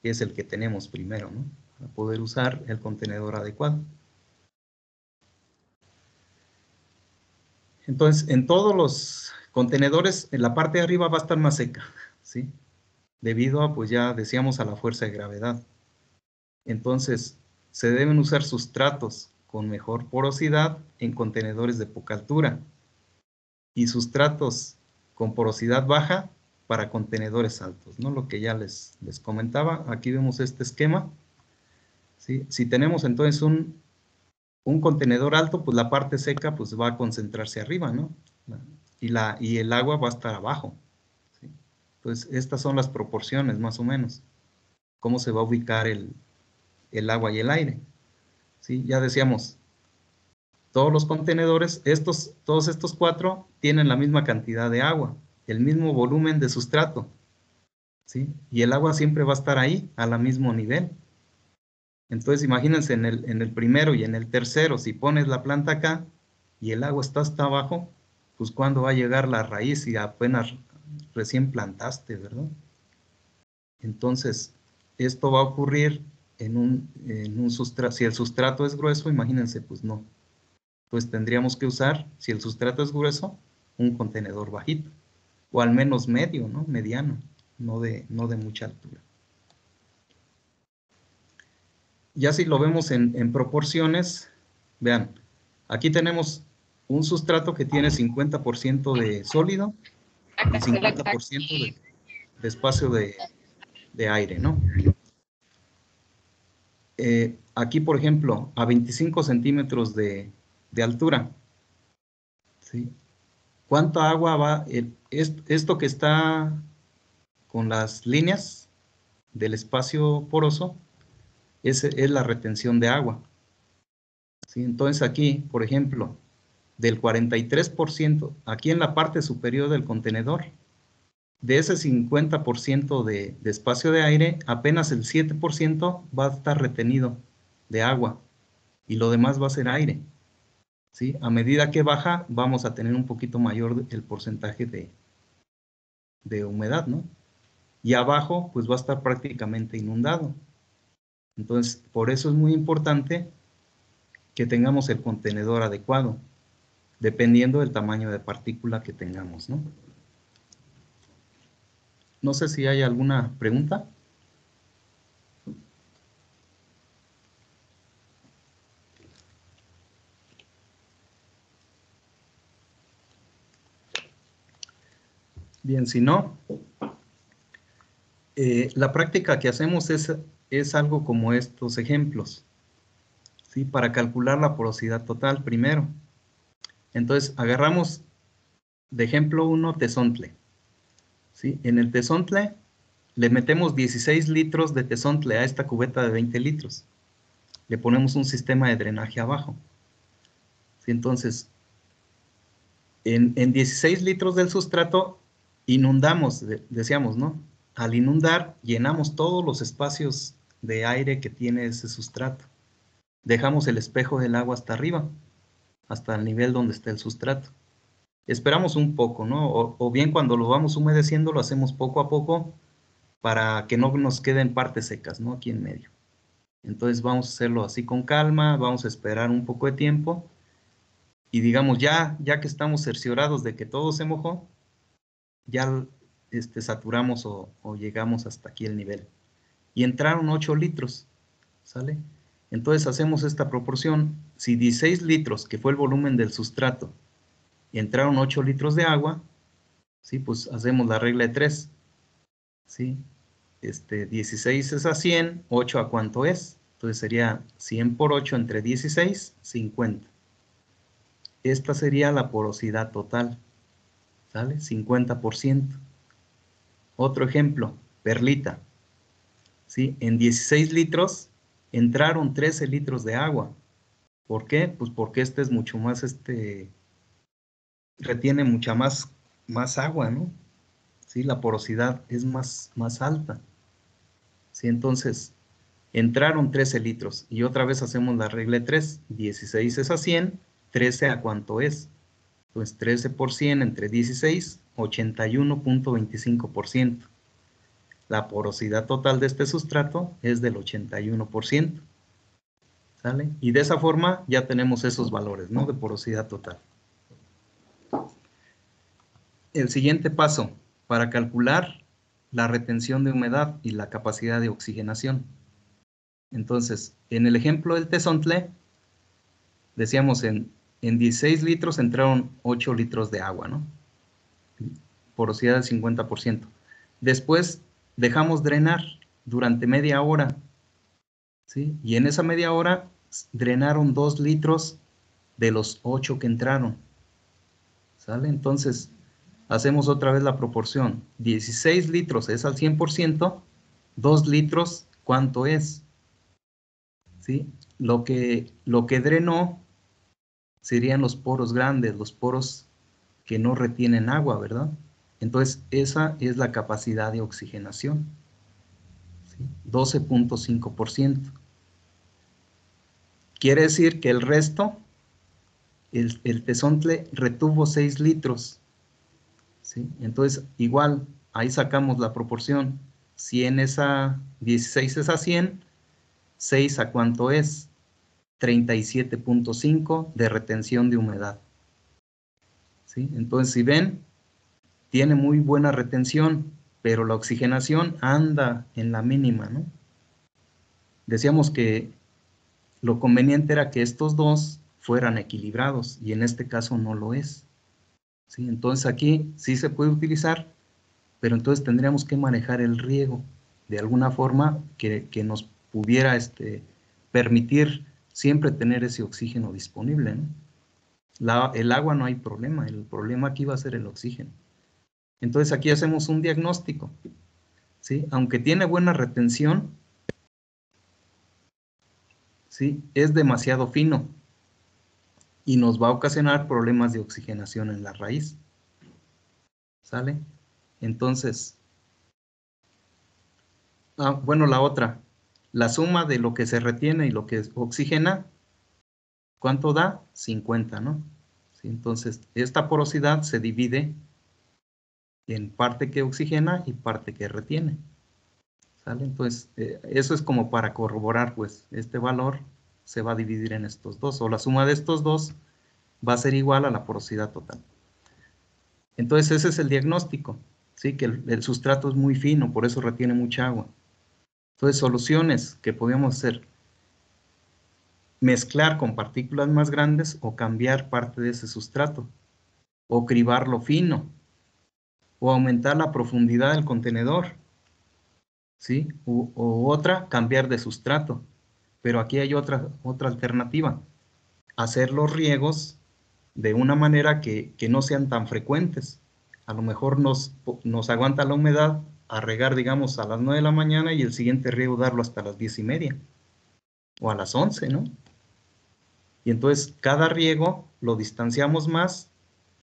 Speaker 1: es el que tenemos primero, ¿no? Para poder usar el contenedor adecuado. Entonces, en todos los contenedores, en la parte de arriba va a estar más seca, ¿sí? Debido a, pues ya decíamos, a la fuerza de gravedad. Entonces, se deben usar sustratos con mejor porosidad en contenedores de poca altura y sustratos con porosidad baja para contenedores altos, ¿no? Lo que ya les comentaba, aquí vemos este esquema, ¿sí? Si tenemos entonces un contenedor alto, pues la parte seca pues va a concentrarse arriba, ¿no? Y el agua va a estar abajo, ¿sí? Entonces, estas son las proporciones más o menos, cómo se va a ubicar el agua y el aire, ¿sí? Ya decíamos, todos los contenedores, todos estos 4 tienen la misma cantidad de agua, el mismo volumen de sustrato, ¿sí? Y el agua siempre va a estar ahí, al mismo nivel. Entonces, imagínense en el primero y en el tercero, si pones la planta acá y el agua está hasta abajo, pues ¿cuándo va a llegar la raíz si apenas recién plantaste, verdad? Entonces, esto va a ocurrir en un sustrato. Si el sustrato es grueso, imagínense, pues no. Pues tendríamos que usar, si el sustrato es grueso, un contenedor bajito, o al menos medio, ¿no? Mediano, no de mucha altura. Ya si lo vemos en proporciones, vean, aquí tenemos un sustrato que tiene 50% de sólido y 50% de espacio de aire, ¿no? Aquí, por ejemplo, a 25 centímetros de altura, ¿sí? ¿Cuánta agua va? Esto que está con las líneas del espacio poroso es la retención de agua, ¿sí? Entonces aquí, por ejemplo, del 43%, aquí en la parte superior del contenedor, de ese 50% de espacio de aire, apenas el 7% va a estar retenido de agua y lo demás va a ser aire, ¿sí? A medida que baja, vamos a tener un poquito mayor el porcentaje de humedad, ¿no? Y abajo, pues va a estar prácticamente inundado. Entonces, por eso es muy importante que tengamos el contenedor adecuado, dependiendo del tamaño de partícula que tengamos, ¿no? No sé si hay alguna pregunta. Bien, si no, la práctica que hacemos es algo como estos ejemplos, ¿sí? Para calcular la porosidad total primero. Entonces, agarramos de ejemplo 1 tezontle, ¿sí? En el tezontle le metemos 16 litros de tezontle a esta cubeta de 20 litros. Le ponemos un sistema de drenaje abajo, ¿sí? Entonces, en 16 litros del sustrato inundamos, decíamos, ¿no? Al inundar, llenamos todos los espacios de aire que tiene ese sustrato. Dejamos el espejo del agua hasta arriba, hasta el nivel donde está el sustrato. Esperamos un poco, ¿no? O bien cuando lo vamos humedeciendo, lo hacemos poco a poco para que no nos queden partes secas, ¿no? Aquí en medio. Entonces vamos a hacerlo así con calma, vamos a esperar un poco de tiempo y digamos, ya que estamos cerciorados de que todo se mojó, ya saturamos o llegamos hasta aquí el nivel. Y entraron 8 litros, ¿sale? Entonces hacemos esta proporción. Si 16 litros, que fue el volumen del sustrato, y entraron 8 litros de agua, ¿sí? Pues hacemos la regla de 3, ¿sí? 16 es a 100, 8 a cuánto es. Entonces sería 100 por 8 entre 16, 50. Esta sería la porosidad total, ¿sale? 50%. Otro ejemplo, perlita, ¿sí? En 16 litros entraron 13 litros de agua. ¿Por qué? Pues porque este es mucho más, retiene mucha más agua, ¿no? ¿Sí? La porosidad es más alta. ¿Sí? Entonces, entraron 13 litros. Y otra vez hacemos la regla de 3. 16 es a 100, 13 a cuánto es. Pues 13 por 100 entre 16, 81.25%. La porosidad total de este sustrato es del 81%. ¿Sale? Y de esa forma ya tenemos esos valores, ¿no? De porosidad total. El siguiente paso, para calcular la retención de humedad y la capacidad de oxigenación. Entonces, en el ejemplo del tezontle, decíamos en 16 litros entraron 8 litros de agua, ¿no? Porosidad del 50%. Después dejamos drenar durante media hora, ¿sí? Y en esa media hora drenaron 2 litros de los 8 que entraron, ¿sale? Entonces, hacemos otra vez la proporción. 16 litros es al 100%, 2 litros, ¿cuánto es? ¿Sí? Lo que drenó serían los poros grandes, los poros que no retienen agua, ¿verdad? Entonces, esa es la capacidad de oxigenación, ¿sí? 12.5%. Quiere decir que el resto, el tezontle retuvo 6 litros, ¿sí? Entonces, igual, ahí sacamos la proporción. Si en esa 16 es a 100, 6 a cuánto es? 37.5 de retención de humedad, ¿sí? Entonces, si ven, tiene muy buena retención, pero la oxigenación anda en la mínima, ¿no? Decíamos que lo conveniente era que estos dos fueran equilibrados, y en este caso no lo es, ¿sí? Entonces aquí sí se puede utilizar, pero entonces tendríamos que manejar el riego de alguna forma que nos pudiera permitir siempre tener ese oxígeno disponible, ¿no? El agua no hay problema, el problema aquí va a ser el oxígeno. Entonces aquí hacemos un diagnóstico, ¿sí? Aunque tiene buena retención, ¿sí? Es demasiado fino y nos va a ocasionar problemas de oxigenación en la raíz, ¿sale? Entonces, bueno, la otra, la suma de lo que se retiene y lo que oxigena, ¿cuánto da? 50, ¿no? ¿Sí? Entonces, esta porosidad se divide en parte que oxigena y parte que retiene, ¿sale? Entonces, eso es como para corroborar, pues, este valor se va a dividir en estos dos, o la suma de estos dos va a ser igual a la porosidad total. Entonces, ese es el diagnóstico, ¿sí? Que el sustrato es muy fino, por eso retiene mucha agua. Entonces, soluciones que podemos hacer: mezclar con partículas más grandes o cambiar parte de ese sustrato, o cribarlo fino, o aumentar la profundidad del contenedor, ¿sí? O otra, cambiar de sustrato. Pero aquí hay otra alternativa: hacer los riegos de una manera que no sean tan frecuentes. A lo mejor nos aguanta la humedad a regar, digamos, a las 9 de la mañana, y el siguiente riego darlo hasta las 10:30 o a las 11, ¿no? Y entonces cada riego lo distanciamos más,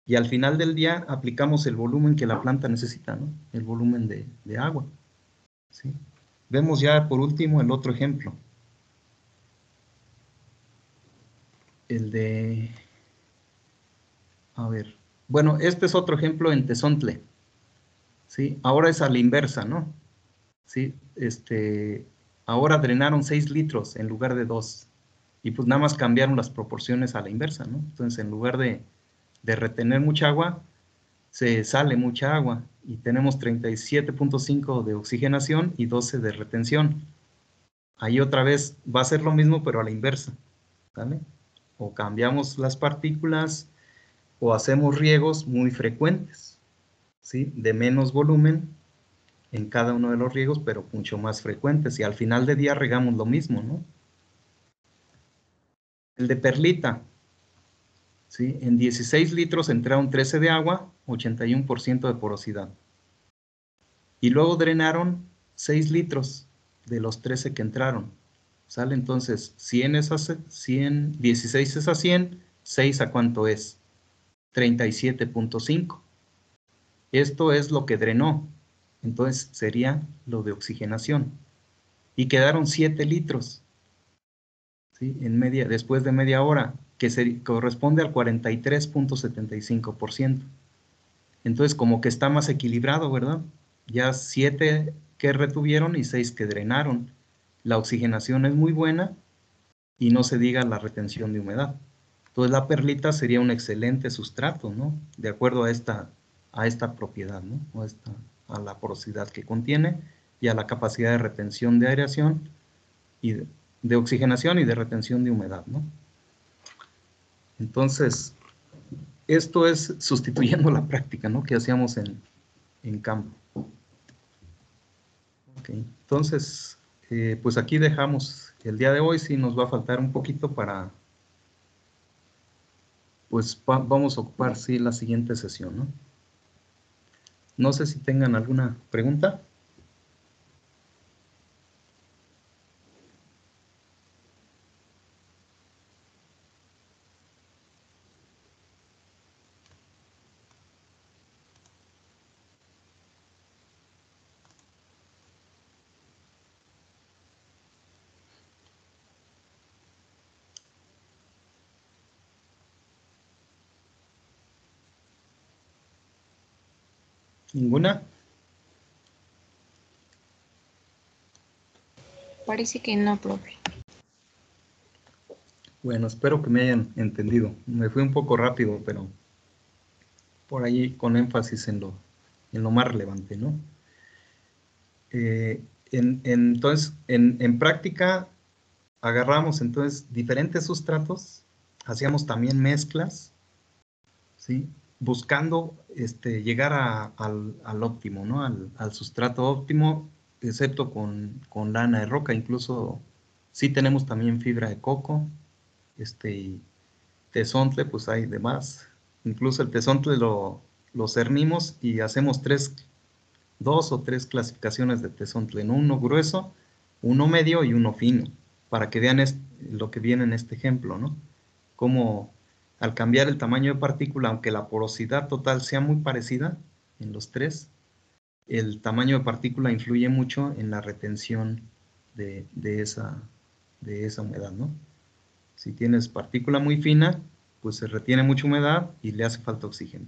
Speaker 1: y al final del día aplicamos el volumen que la planta necesita, ¿no? El volumen de agua, ¿sí? Vemos ya por último el otro ejemplo. El de... A ver. Bueno, este es otro ejemplo en tezontle, ¿sí? Ahora es a la inversa, ¿no? ¿Sí? Ahora drenaron 6 litros en lugar de 2. Y pues nada más cambiaron las proporciones a la inversa, ¿no? Entonces, en lugar de retener mucha agua, se sale mucha agua, y tenemos 37.5 de oxigenación y 12 de retención. Ahí otra vez va a ser lo mismo, pero a la inversa, ¿vale? O cambiamos las partículas, o hacemos riegos muy frecuentes, ¿sí? De menos volumen en cada uno de los riegos, pero mucho más frecuentes, y al final de día regamos lo mismo, ¿no? El de perlita, ¿sí? En 16 litros entraron 13 de agua, 81% de porosidad. Y luego drenaron 6 litros de los 13 que entraron, ¿sale? Entonces, 100 es a 100, 16 es a 100, 6 a cuánto es? 37.5. Esto es lo que drenó, entonces sería lo de oxigenación. Y quedaron 7 litros, ¿sí? Después de media hora, que corresponde al 43.75%. Entonces, como que está más equilibrado, ¿verdad? Ya 7 que retuvieron y 6 que drenaron. La oxigenación es muy buena, y no se diga la retención de humedad. Entonces, la perlita sería un excelente sustrato, ¿no? De acuerdo a esta propiedad, ¿no? A la porosidad que contiene y a la capacidad de retención de aireación, y de oxigenación y de retención de humedad, ¿no? Entonces, esto es sustituyendo la práctica, ¿no?, que hacíamos en campo. Okay. Entonces, pues aquí dejamos el día de hoy. Sí nos va a faltar un poquito para, pues vamos a ocupar, sí, la siguiente sesión, ¿no? No sé si tengan alguna pregunta. ¿Ninguna?
Speaker 2: Parece que no, profe.
Speaker 1: Bueno, espero que me hayan entendido. Me fui un poco rápido, pero por ahí con énfasis en lo más relevante, ¿no? Entonces, en práctica, agarramos entonces diferentes sustratos, hacíamos también mezclas, ¿sí?, buscando llegar al óptimo, ¿no?, al sustrato óptimo, excepto con lana de roca. Incluso sí tenemos también fibra de coco, y tezontle, pues hay de más. Incluso el tezontle lo cernimos y hacemos dos o tres clasificaciones de tezontle, ¿no?, uno grueso, uno medio y uno fino, para que vean lo que viene en este ejemplo, ¿no? Como al cambiar el tamaño de partícula, aunque la porosidad total sea muy parecida en los tres, el tamaño de partícula influye mucho en la retención de esa humedad, ¿no? Si tienes partícula muy fina, pues se retiene mucha humedad y le hace falta oxígeno.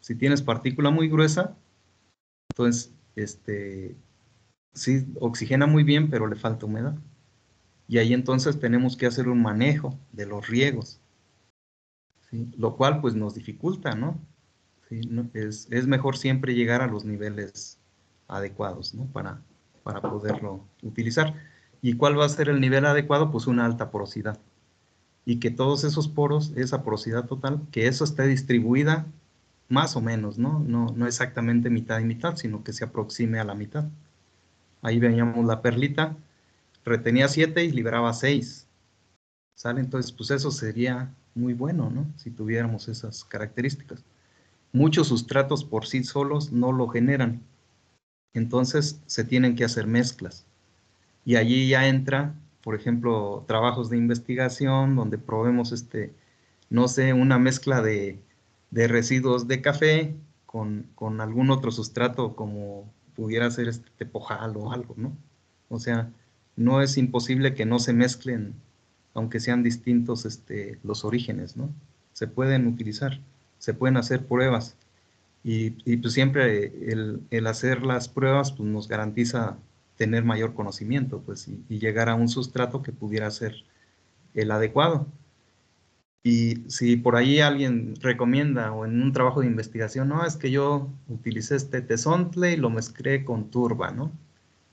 Speaker 1: Si tienes partícula muy gruesa, entonces, sí oxigena muy bien, pero le falta humedad. Y ahí entonces tenemos que hacer un manejo de los riegos, ¿sí?, lo cual pues nos dificulta, ¿no? ¿Sí? Es mejor siempre llegar a los niveles adecuados, ¿no?, para poderlo utilizar. ¿Y cuál va a ser el nivel adecuado? Pues una alta porosidad. Y que todos esos poros, esa porosidad total, que eso esté distribuida más o menos, ¿no? No exactamente mitad y mitad, sino que se aproxime a la mitad. Ahí veíamos la perlita, retenía 7 y liberaba 6. ¿Sale? Entonces, pues eso sería muy bueno, ¿no?, si tuviéramos esas características. Muchos sustratos por sí solos no lo generan. Entonces, se tienen que hacer mezclas. Y allí ya entra, por ejemplo, trabajos de investigación donde probemos, no sé, una mezcla de residuos de café con algún otro sustrato, como pudiera ser tepojal o algo, ¿no? O sea, no es imposible que no se mezclen, aunque sean distintos los orígenes, ¿no? Se pueden utilizar, se pueden hacer pruebas. Y pues siempre el hacer las pruebas pues nos garantiza tener mayor conocimiento, pues, y llegar a un sustrato que pudiera ser el adecuado. Y si por ahí alguien recomienda, o en un trabajo de investigación, no, es que yo utilicé este tezontle y lo mezclé con turba, ¿no?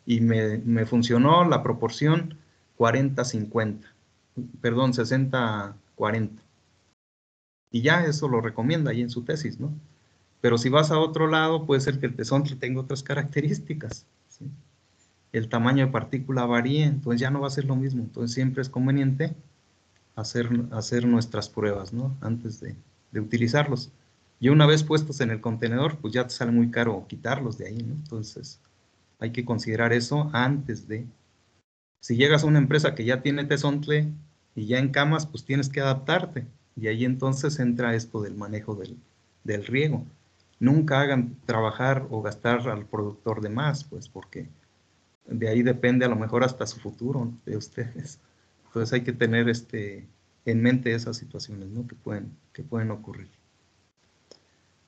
Speaker 1: Y me funcionó la proporción 40-50, perdón, 60-40. Y ya eso lo recomienda ahí en su tesis, ¿no? Pero si vas a otro lado, puede ser que el tezontle tenga otras características, ¿sí? El tamaño de partícula varía, entonces ya no va a ser lo mismo. Entonces siempre es conveniente hacer nuestras pruebas, ¿no?, antes de utilizarlos. Y una vez puestos en el contenedor, pues ya te sale muy caro quitarlos de ahí, ¿no? Entonces hay que considerar eso antes de. Si llegas a una empresa que ya tiene tezontle y ya encamas, pues tienes que adaptarte. Y ahí entonces entra esto del manejo del riego. Nunca hagan trabajar o gastar al productor de más, pues, porque de ahí depende a lo mejor hasta su futuro de ustedes. Entonces hay que tener en mente esas situaciones, ¿no?, que pueden ocurrir.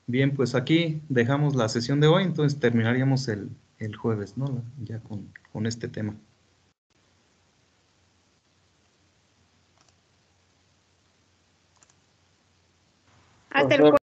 Speaker 1: Bien, pues aquí dejamos la sesión de hoy, entonces terminaríamos el jueves, ¿no?, ya con este tema.
Speaker 2: Hasta el